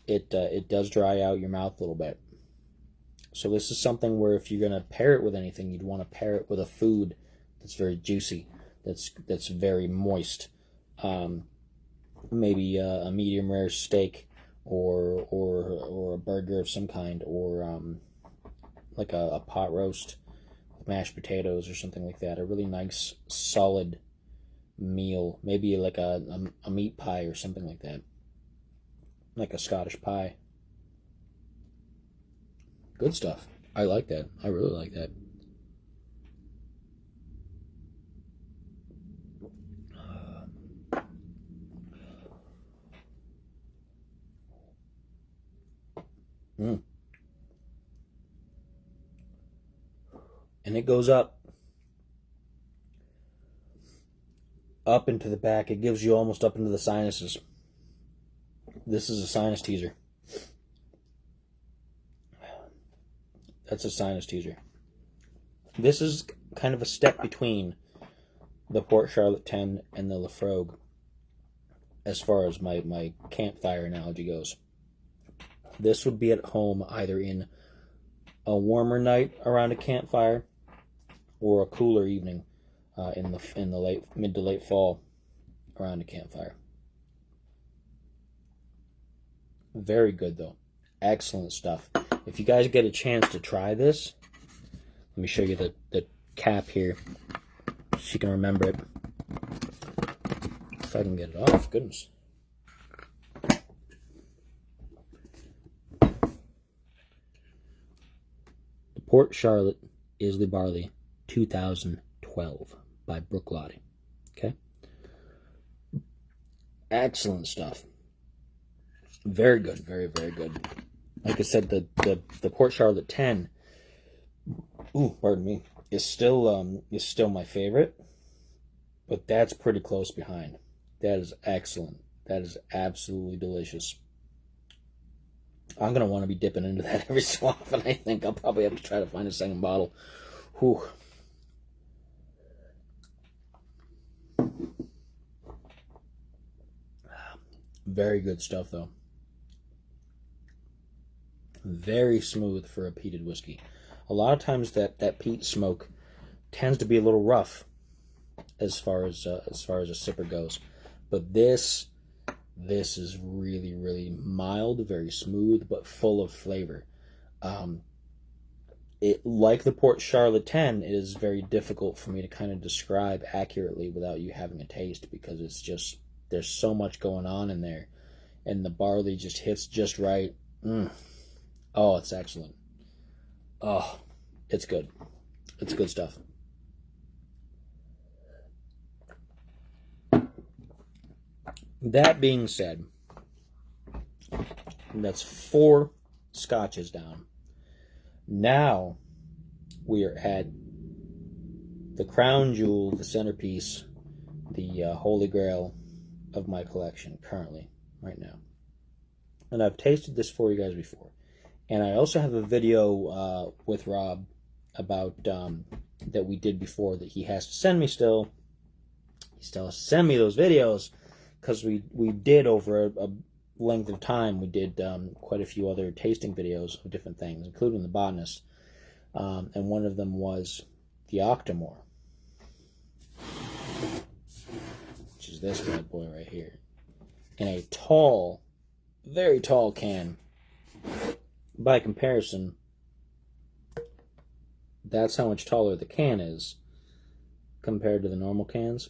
It does dry out your mouth a little bit. So this is something where if you're going to pair it with anything, you'd want to pair it with a food that's very juicy, that's very moist. Maybe a medium rare steak or a burger of some kind, or like a pot roast with mashed potatoes or something like that. A really nice solid meal, maybe like a meat pie or something like that, like a Scottish pie. Good stuff. I like that. I really like that. And it goes up into the back. It gives you almost up into the sinuses. This is a sinus teaser. That's a sinus teaser. This is kind of a step between the Port Charlotte 10 and the Laphroaig as far as my campfire analogy goes. This would be at home either in a warmer night around a campfire or a cooler evening in the mid to late fall around a campfire. Very good though. Excellent stuff. If you guys get a chance to try this, let me show you the cap here so you can remember it. If I can get it off, goodness. The Port Charlotte Islay Barley 2012 by Bruichladdich. Okay? Excellent stuff. Very good, very, very good. Like I said, the Port Charlotte 10, pardon me, is still my favorite, but that's pretty close behind. That is excellent. That is absolutely delicious. I'm gonna want to be dipping into that every so often. I think I'll probably have to try to find a second bottle. Whew. Very good stuff, though. Very smooth for a peated whiskey. A lot of times that peat smoke tends to be a little rough as far as a sipper goes, but this is really, really mild, very smooth, but full of flavor. It, like the Port Charlotte 10, it is very difficult for me to kind of describe accurately without you having a taste, because it's just, there's so much going on in there, and the barley just hits just right. Oh, it's excellent. Oh, it's good. It's good stuff. That being said, that's 4 scotches down. Now we are at the crown jewel, the centerpiece, the holy grail of my collection currently, right now. And I've tasted this for you guys before. And I also have a video with Rob about that we did before that he has to send me still. He still has to send me those videos, because we did over a length of time, we did quite a few other tasting videos of different things, including the botanist. And one of them was the Octomore, which is this bad boy right here, in a tall, very tall can. By comparison, that's how much taller the can is compared to the normal cans.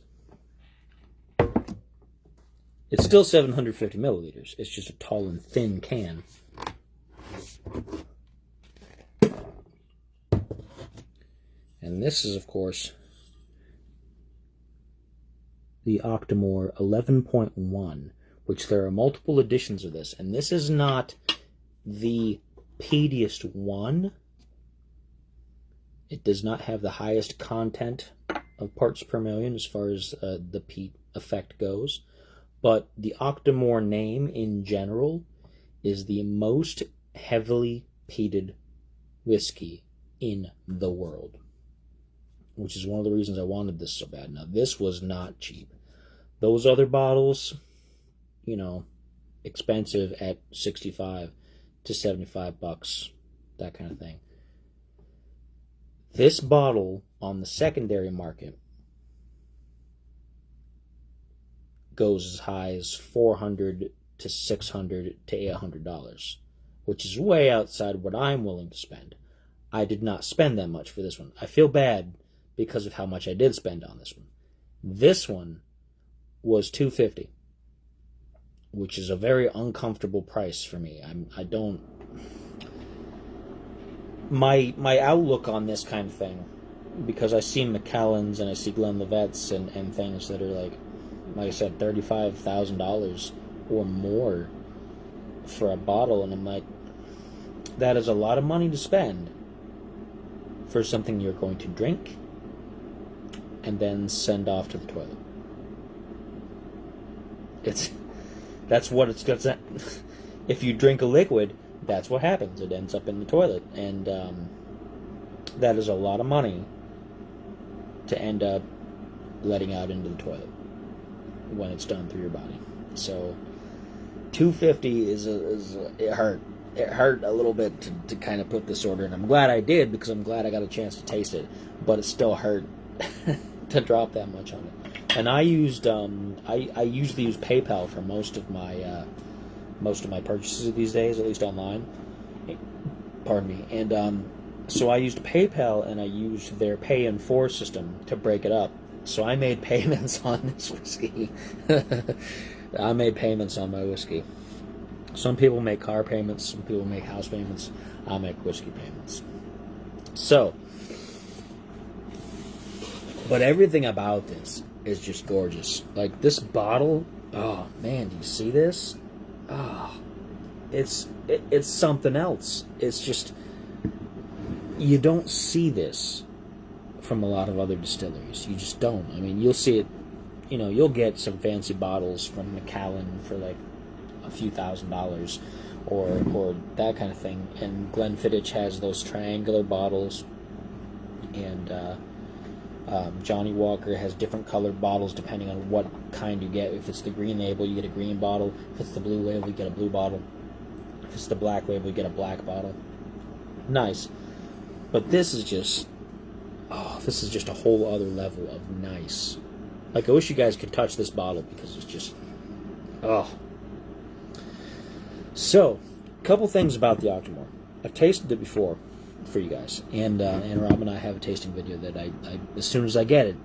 It's still 750 milliliters. It's just a tall and thin can. And this is, of course, the Octomore 11.1, which there are multiple editions of this. And this is not the peatiest one. It does not have the highest content of parts per million as far as the peat effect goes. But the Octomore name in general is the most heavily peated whiskey in the world, which is one of the reasons I wanted this so bad. Now, this was not cheap. Those other bottles, you know, expensive at $65 to $75, that kind of thing. This bottle on the secondary market goes as high as $400 to $600 to $800, which is way outside what I'm willing to spend. I did not spend that much for this one. I feel bad because of how much I did spend on this one. This one was $250, which is a very uncomfortable price for me. My outlook on this kind of thing, because I see Macallan's and I see Glenlivet's and things that are like I said, $35,000 or more for a bottle, and I'm like, That is a lot of money to spend for something you're going to drink and then send off to the toilet. That's what it's got. If you drink a liquid, that's what happens. It ends up in the toilet, and that is a lot of money to end up letting out into the toilet when it's done through your body. So $250 is it hurt. It hurt a little bit to kind of put this order in. I'm glad I did, because I'm glad I got a chance to taste it, but it still hurt to drop that much on it. And I used I usually use PayPal for most of my purchases these days, at least online. Pardon me. And so I used PayPal, and I used their pay in 4 system to break it up. So I made payments on this whiskey. I made payments on my whiskey. Some people make car payments, some people make house payments. I make whiskey payments. So, but everything about this is just gorgeous. Like this bottle, oh man, do you see this? Oh, it's something else. It's just, you don't see this from a lot of other distilleries. You just don't. I mean, you'll see it, you'll get some fancy bottles from Macallan for like a few $1,000s or that kind of thing. And Glenfiddich has those triangular bottles, and Johnny Walker has different colored bottles depending on what kind you get. If it's the green label, you get a green bottle. If it's the blue label, you get a blue bottle. If it's the black label, you get a black bottle. Nice. But this is just a whole other level of nice. Like, I wish you guys could touch this bottle, because it's just, So, a couple things about the Octomore. I've tasted it before for you guys, and Rob and I have a tasting video that I as soon as I get it,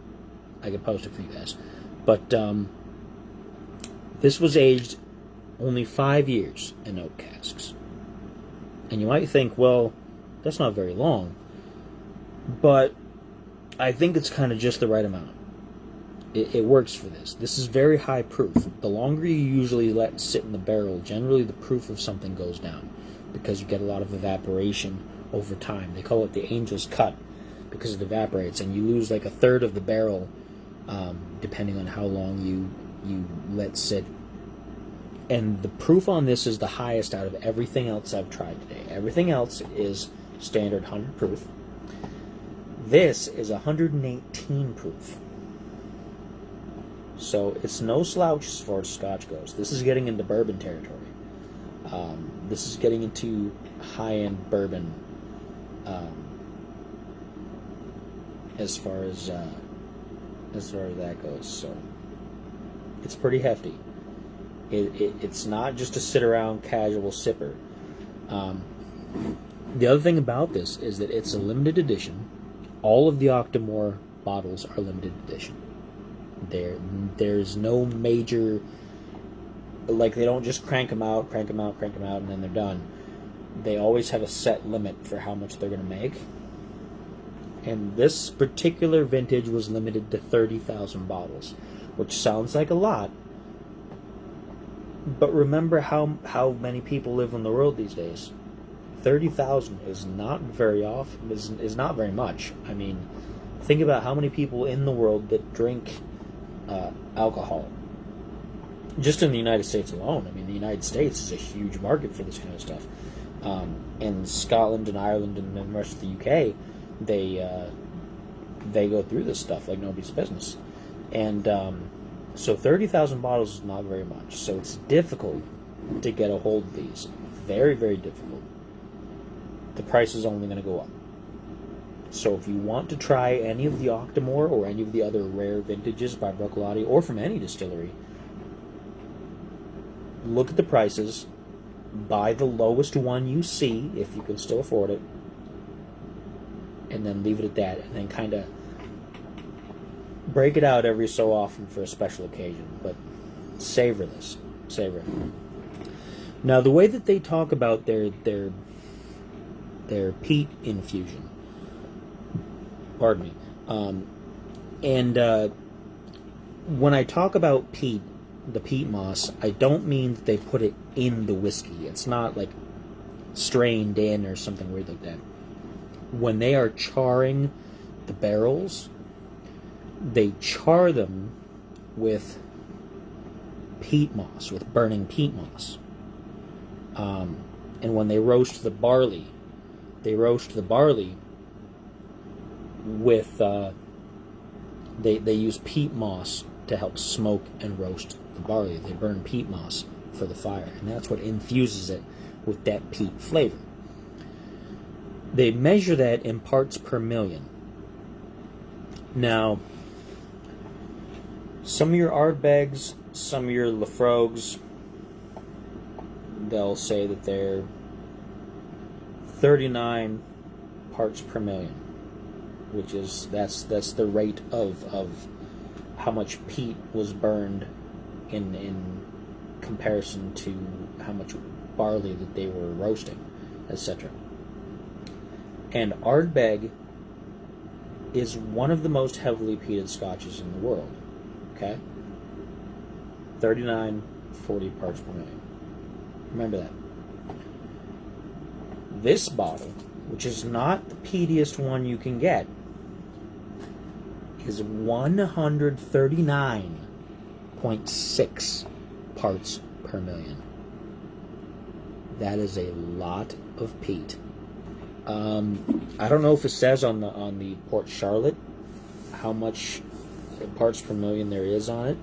I can post it for you guys. But this was aged only 5 years in oak casks, and you might think, well, that's not very long, but I think it's kind of just the right amount. It works for this. This is very high proof. The longer you usually let sit in the barrel, generally the proof of something goes down, because you get a lot of evaporation over time. They call it the angel's cut, because it evaporates, and you lose like a third of the barrel depending on how long you let sit. And the proof on this is the highest out of everything else I've tried today. Everything else is standard 100 proof. This is 118 proof. So it's no slouch as far as Scotch goes. This is getting into bourbon territory. This is getting into high-end bourbon as far as that goes. So it's pretty hefty. It's not just a sit-around casual sipper. The other thing about this is that it's a limited edition. All of the Octomore bottles are limited edition. There's no major, like, they don't just crank them out, and then they're done. They always have a set limit for how much they're going to make. And this particular vintage was limited to 30,000 bottles, which sounds like a lot. But remember how many people live in the world these days. 30,000 is not very often, is not very much. I mean, think about how many people in the world that drink alcohol. Just in the United States alone. I mean, the United States is a huge market for this kind of stuff. In Scotland and Ireland and the rest of the UK, they go through this stuff like nobody's business. And so 30,000 bottles is not very much. So it's difficult to get a hold of these. Very, very difficult. The price is only going to go up. So if you want to try any of the Octomore or any of the other rare vintages by Bruichladdich or from any distillery, look at the prices, buy the lowest one you see if you can still afford it, and then leave it at that, and then kind of break it out every so often for a special occasion. But savor this. Savor it. Now, the way that they talk about their peat infusion, pardon me, when I talk about peat, the peat moss, I don't mean that they put it in the whiskey. It's not like strained in or something weird like that. When they are charring the barrels, they char them with peat moss, with burning peat moss. And when they roast the barley with they use peat moss to help smoke and roast the barley. They burn peat moss for the fire, and that's what infuses it with that peat flavor. They measure that in parts per million. Now, some of your Ardbegs, some of your Laphroaigs, they'll say that they're 39 parts per million, which is that's the rate of how much peat was burned in comparison to how much barley that they were roasting, etc. And Ardbeg is one of the most heavily peated scotches in the world. Okay? 39, 40 parts per million. Remember that. This bottle, which is not the peatiest one you can get, is 139.6 parts per million. That is a lot of peat. I don't know if it says on the Port Charlotte how much parts per million there is on it.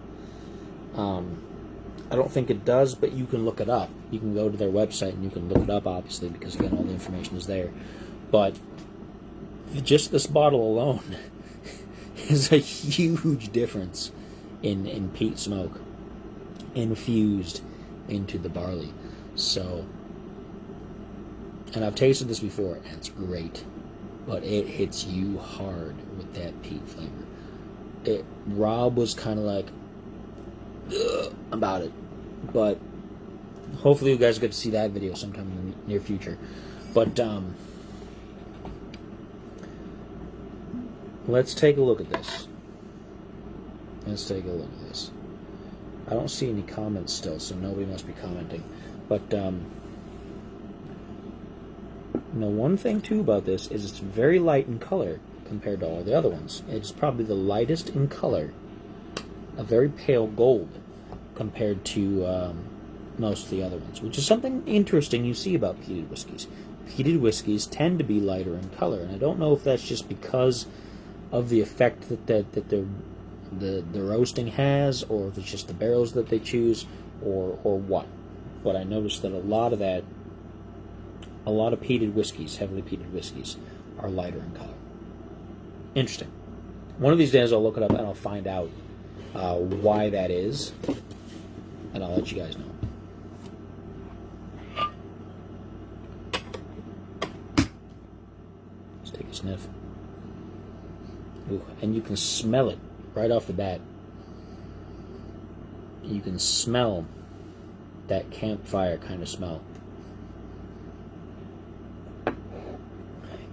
I don't think it does, but you can look it up. You can go to their website and you can look it up, obviously, because again, all the information is there. But just this bottle alone is a huge difference in peat smoke infused into the barley. So, and I've tasted this before, and it's great, but it hits you hard with that peat flavor. Rob was kind of like about it, but hopefully you guys get to see that video sometime in the near future. But let's take a look at this. I don't see any comments still, so nobody must be commenting. But one thing too about this is it's very light in color compared to all the other ones. It's probably the lightest in color, a very pale gold compared to most of the other ones, which is something interesting you see about peated whiskeys. Peated whiskeys tend to be lighter in color, and I don't know if that's just because of the effect that the roasting has, or if it's just the barrels that they choose, or what. But I noticed that a lot of peated whiskeys, heavily peated whiskeys, are lighter in color. Interesting. One of these days I'll look it up and I'll find out why that is, and I'll let you guys know. Let's take a sniff. Ooh, and you can smell it right off the bat. You can smell that campfire kind of smell.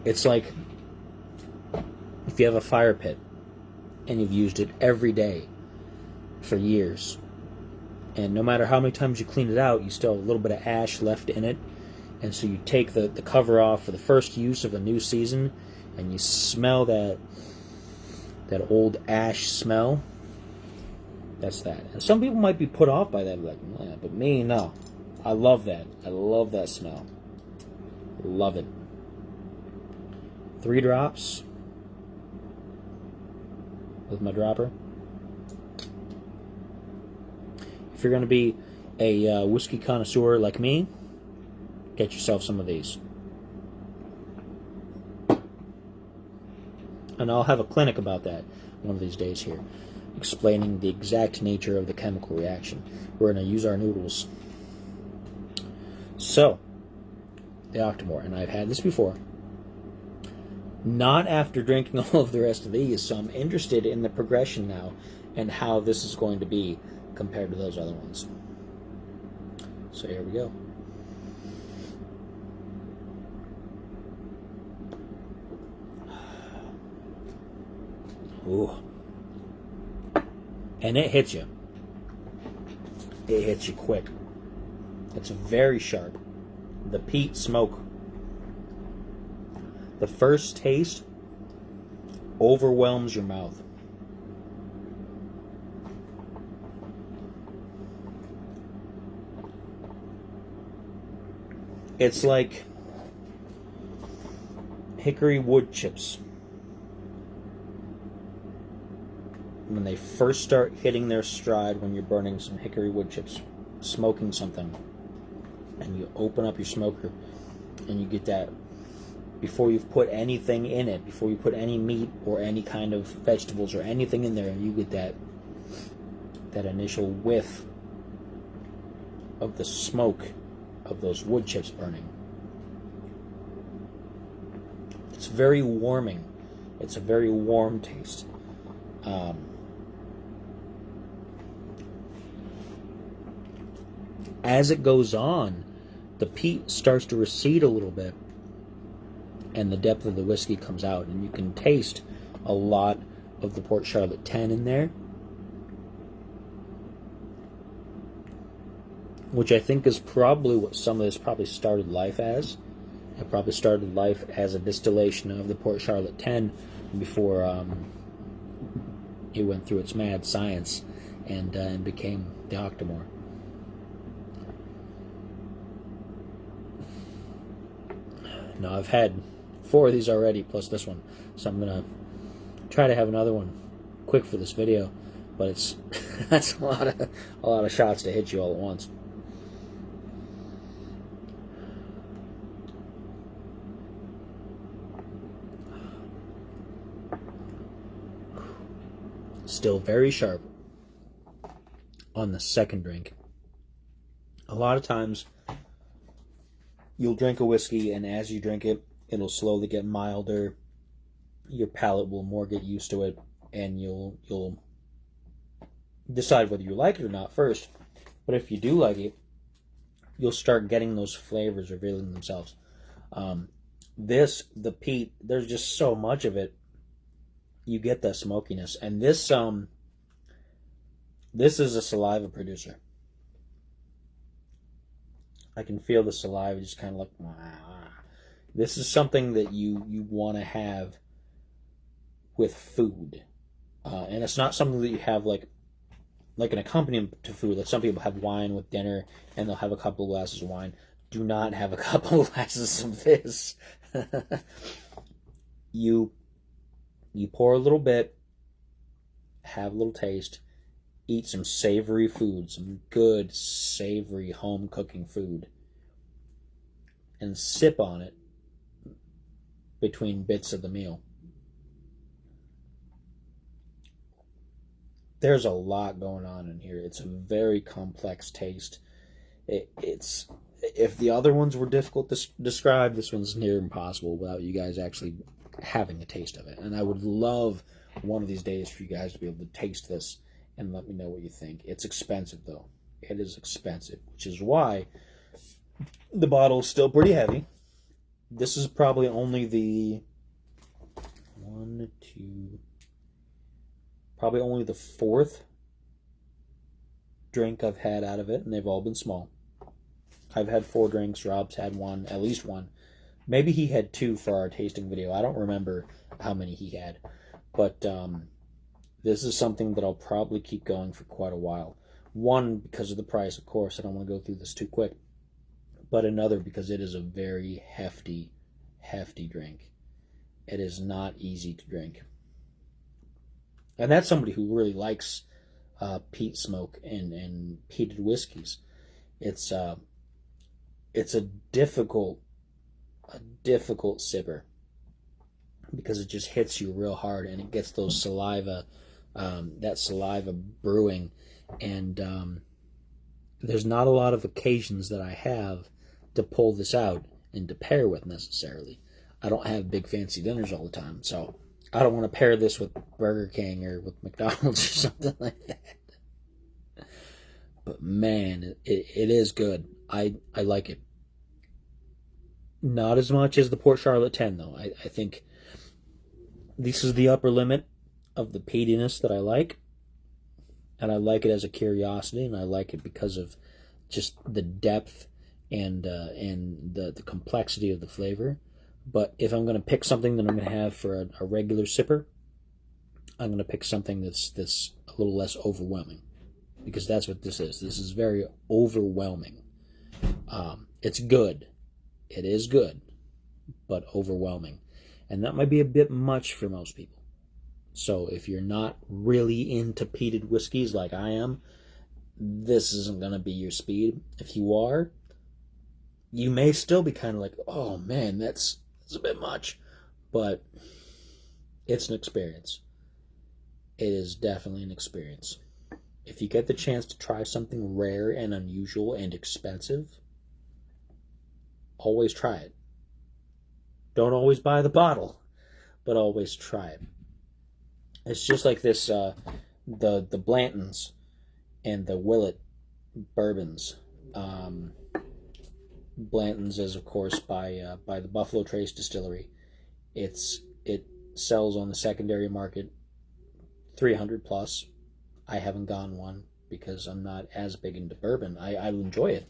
It's like if you have a fire pit and you've used it every day for years, and no matter how many times you clean it out, you still have a little bit of ash left in it, and so you take the cover off for the first use of a new season, and you smell that old ash smell. That's that. And some people might be put off by that, like, yeah, but me, no. I love that. I love that smell. Love it. 3 drops with my dropper. If you're going to be a whiskey connoisseur like me, get yourself some of these. And I'll have a clinic about that one of these days here, explaining the exact nature of the chemical reaction. We're going to use our noodles. So, the Octomore, and I've had this before. Not after drinking all of the rest of these, so I'm interested in the progression now and how this is going to be compared to those other ones. So here we go. Ooh. And it hits you. It hits you quick. It's very sharp. the peat smoke. The first taste overwhelms your mouth. It's like hickory wood chips. When they first start hitting their stride, when you're burning some hickory wood chips, smoking something, and you open up your smoker and you get that, before you've put anything in it, before you put any meat or any kind of vegetables or anything in there, and you get that initial whiff of the smoke of those wood chips burning. It's very warming. It's a very warm taste. As it goes on, the peat starts to recede a little bit, and the depth of the whiskey comes out, and you can taste a lot of the Port Charlotte 10 in there, which I think is probably what some of this probably started life as. It probably started life as a distillation of the Port Charlotte 10 before it went through its mad science and became the Octomore. Now, I've had 4 of these already, plus this one, so I'm gonna try to have another one quick for this video, but it's that's a lot of shots to hit you all at once. Still very sharp on the second drink. A lot of times you'll drink a whiskey, and as you drink it, it'll slowly get milder. Your palate will more get used to it, and you'll decide whether you like it or not first. But if you do like it, you'll start getting those flavors revealing themselves. The peat, there's just so much of it. You get that smokiness, and this is a saliva producer. I can feel the saliva just kind of like, wah. This is something that you want to have with food, and it's not something that you have like an accompaniment to food. Like some people have wine with dinner, and they'll have a couple of glasses of wine. Do not have a couple of glasses of this. You pour a little bit, have a little taste, eat some savory food, some good savory home cooking food, and sip on it between bits of the meal. There's a lot going on in here. It's a very complex taste. It's if the other ones were difficult to describe, this one's near impossible without you guys actually having a taste of it. And I would love one of these days for you guys to be able to taste this and let me know what you think. It's expensive, though. It is expensive, which is why the bottle is still pretty heavy. This is probably only the probably only the 4th drink I've had out of it, and they've all been small. I've had 4 drinks. Rob's had one, at least one. Maybe he had 2 for our tasting video. I don't remember how many he had. But this is something that I'll probably keep going for quite a while. One, because of the price, of course. I don't want to go through this too quick. But another, because it is a very hefty drink. It is not easy to drink. And that's somebody who really likes peat smoke and peated whiskeys. It's a difficult sipper because it just hits you real hard, and it gets those saliva, that saliva brewing, and there's not a lot of occasions that I have to pull this out and to pair with necessarily. I don't have big fancy dinners all the time, so I don't want to pair this with Burger King or with McDonald's or something like that. But man, it is good. I like it. Not as much as the Port Charlotte 10, though. I think this is the upper limit of the peatiness that I like. And I like it as a curiosity, and I like it because of just the depth and the complexity of the flavor. But if I'm going to pick something that I'm going to have for a regular sipper, I'm going to pick something that's a little less overwhelming, because that's what this is. This is very overwhelming. It's good. It is good, but overwhelming. And that might be a bit much for most people. So if you're not really into peated whiskeys like I am, this isn't going to be your speed. If you are, you may still be kind of like, oh man, that's a bit much. But it's an experience. It is definitely an experience. If you get the chance to try something rare and unusual and expensive, always try it. Don't always buy the bottle, but always try it. It's just like this, the Blantons and the Willet bourbons. Blanton's is, of course, by the Buffalo Trace Distillery. It sells on the secondary market $300 plus. I haven't gone one because I'm not as big into bourbon. I enjoy it,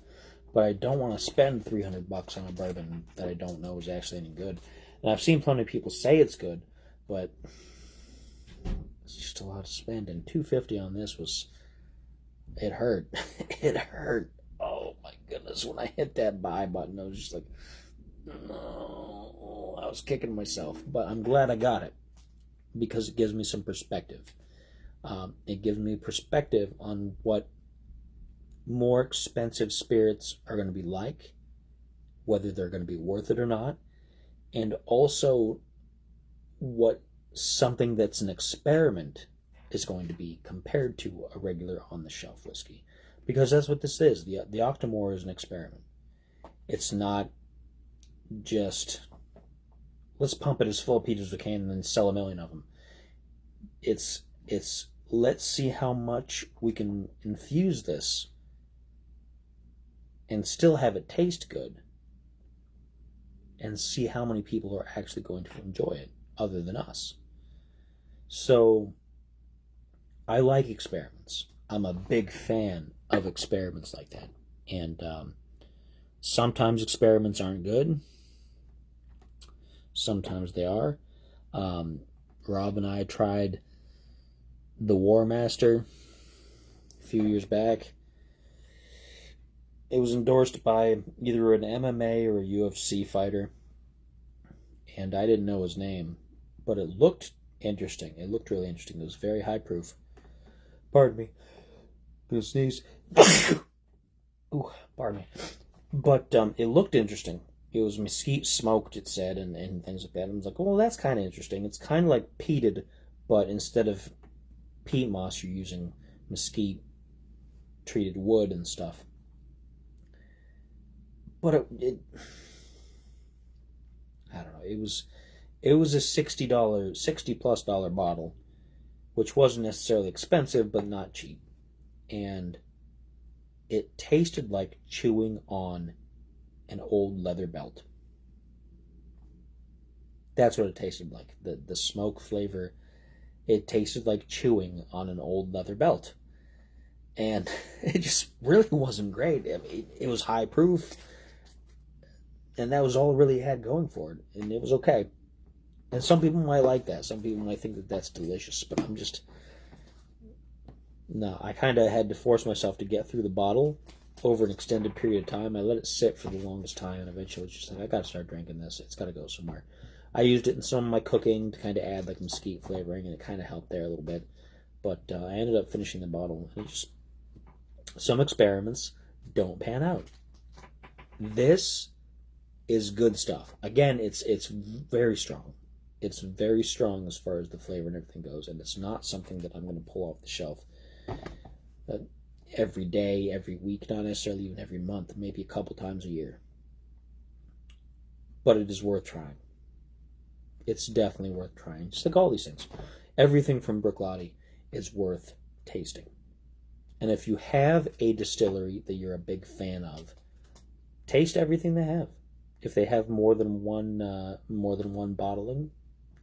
but I don't want to spend $300 on a bourbon that I don't know is actually any good. And I've seen plenty of people say it's good, but it's just a lot to spend. And $250 on this it hurt. It hurt. Oh my goodness! When I hit that buy button, I was just like, no. I was kicking myself, but I'm glad I got it because it gives me some perspective. It gives me perspective on what more expensive spirits are going to be like, whether they're going to be worth it or not, and also what something that's an experiment is going to be compared to a regular on-the-shelf whiskey. Because that's what this is. The Octomore is an experiment. It's not just, let's pump it as full of peat as we can and then sell 1 million of them. It's let's see how much we can infuse this and still have it taste good, and see how many people are actually going to enjoy it other than us. So I like experiments. I'm a big fan of experiments like that. And sometimes experiments aren't good. Sometimes they are. Rob and I tried the War Master a few years back. It was endorsed by either an MMA or a UFC fighter, and I didn't know his name, but it looked interesting. It looked really interesting. It was very high proof. Pardon me. Gonna sneeze. Ooh, pardon me. But it looked interesting. It was mesquite smoked, it said, and things like that. And I was like, well, that's kind of interesting. It's kind of like peated, but instead of peat moss, you're using mesquite treated wood and stuff. But I don't know. It was a $60+ bottle, which wasn't necessarily expensive, but not cheap. And it tasted like chewing on an old leather belt. That's what it tasted like. The smoke flavor, it tasted like chewing on an old leather belt. And it just really wasn't great. I mean, it was high proof, and that was all it really had going for it. And it was okay. And some people might like that. Some people might think that that's delicious. But I'm just... No, I kind of had to force myself to get through the bottle over an extended period of time. I let it sit for the longest time, and eventually it's just like, I got to start drinking this. It's got to go somewhere. I used it in some of my cooking to kind of add like mesquite flavoring, and it kind of helped there a little bit. But I ended up finishing the bottle. And some experiments don't pan out. This is good stuff. Again, it's very strong. It's very strong as far as the flavor and everything goes, and it's not something that I'm going to pull off the shelf every day, every week, not necessarily even every month, maybe a couple times a year. But it is worth trying. It's definitely worth trying. Just like all these things. Everything from Bruichladdich is worth tasting. And if you have a distillery that you're a big fan of, taste everything they have. If they have more than one bottling,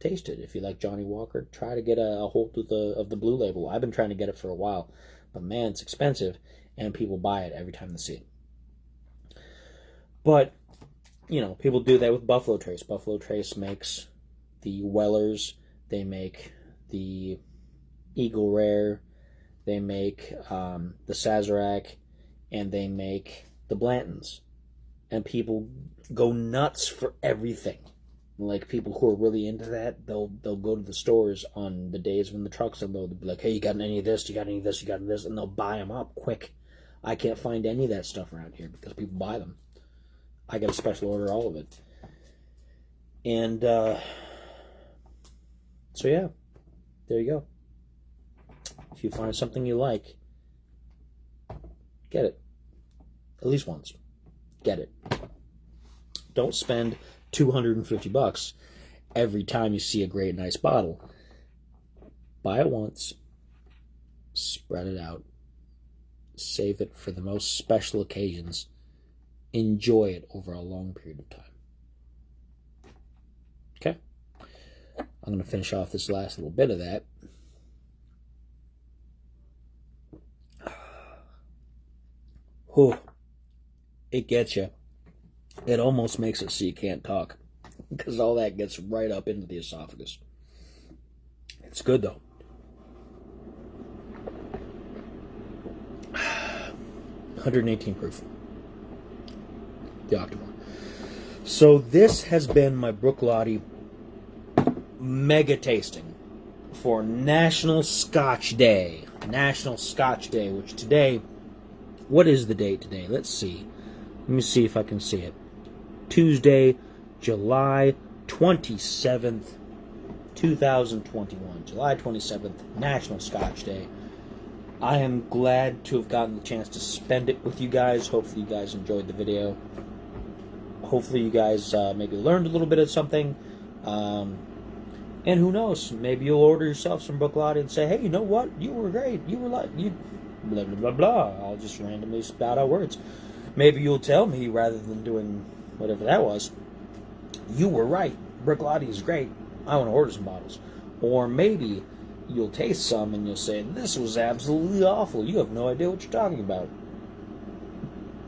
taste it. If you like Johnny Walker, try to get a hold of the blue label. I've been trying to get it for a while, but man, it's expensive, and people buy it every time they see it. But, you know, people do that with Buffalo Trace. Buffalo Trace makes the Wellers, they make the Eagle Rare, they make the Sazerac, and they make the Blantons. And people go nuts for everything. Like, people who are really into that, they'll go to the stores on the days when the trucks unload. They'll be like, hey, you got any of this? You got any of this? You got any of this? And they'll buy them up quick. I can't find any of that stuff around here because people buy them. I got a special order, all of it. And, so yeah, there you go. If you find something you like, get it. At least once. Get it. Don't spend $250 every time you see a great, nice bottle. Buy it once. Spread it out. Save it for the most special occasions. Enjoy it over a long period of time. Okay? I'm going to finish off this last little bit of that. Whew. It gets you. It almost makes it so you can't talk, because all that gets right up into the esophagus. It's good, though. 118 proof. The Octomore. So this has been my Bruichladdich mega tasting for National Scotch Day. National Scotch Day, which today, what is the date today? Let's see. Let me see if I can see it. Tuesday, July 27th, 2021. July 27th, National Scotch Day. I am glad to have gotten the chance to spend it with you guys. Hopefully you guys enjoyed the video. Hopefully you guys maybe learned a little bit of something. And who knows, maybe you'll order yourself some Bruichladdich and say, hey, you know what? You were great. You were like, you blah, blah, blah, blah. I'll just randomly spout out words. Maybe you'll tell me, rather than doing whatever that was, you were right. Bruichladdich is great. I want to order some bottles. Or maybe you'll taste some and you'll say, this was absolutely awful. You have no idea what you're talking about.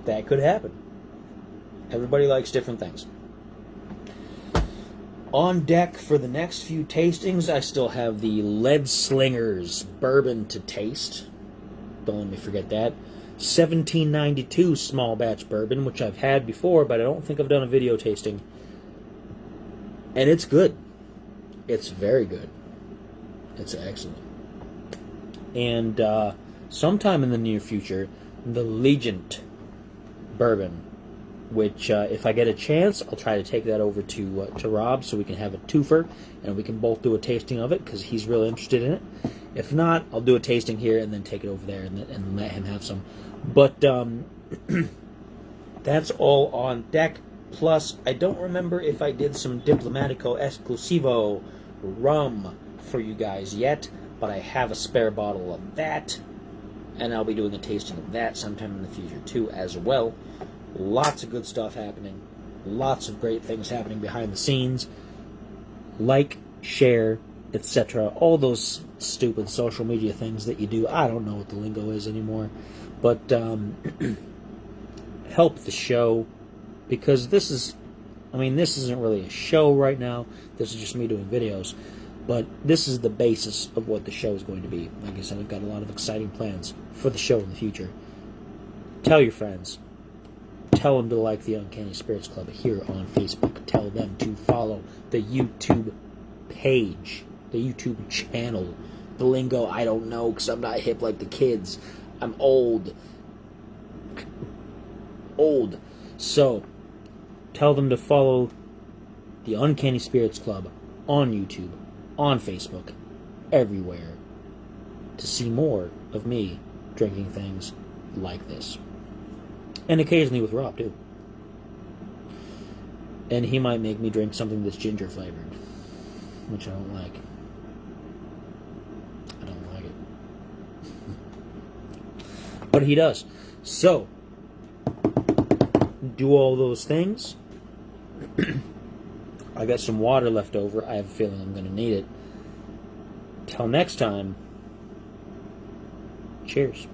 That could happen. Everybody likes different things. On deck for the next few tastings, I still have the Lead Slingers bourbon to taste. Don't let me forget that. 1792 small batch bourbon, which I've had before, but I don't think I've done a video tasting. And it's good. It's very good. It's excellent. And sometime in the near future, the Legent bourbon, which if I get a chance, I'll try to take that over to Rob so we can have a twofer, and we can both do a tasting of it because he's really interested in it. If not, I'll do a tasting here and then take it over there and let him have some. But that's all on deck. Plus, I don't remember if I did some Diplomatico Exclusivo rum for you guys yet, but I have a spare bottle of that, and I'll be doing a tasting of that sometime in the future too as well. Lots of good stuff happening. Lots of great things happening behind the scenes. Like, share, etc. All those stupid social media things that you do. I don't know what the lingo is anymore. But help the show. Because this is, this isn't really a show right now. This is just me doing videos. But this is the basis of what the show is going to be. Like I said, I've got a lot of exciting plans for the show in the future. Tell your friends. Tell them to like the Uncanny Spirits Club here on Facebook. Tell them to follow the YouTube page, the YouTube channel. The lingo, I don't know, because I'm not hip like the kids. I'm old. So, tell them to follow the Uncanny Spirits Club on YouTube, on Facebook, everywhere, to see more of me drinking things like this. And occasionally with Rob, too. And he might make me drink something that's ginger flavored, which I don't like. I don't like it. But he does. So, do all those things. I got some water left over. I have a feeling I'm going to need it. Till next time, cheers.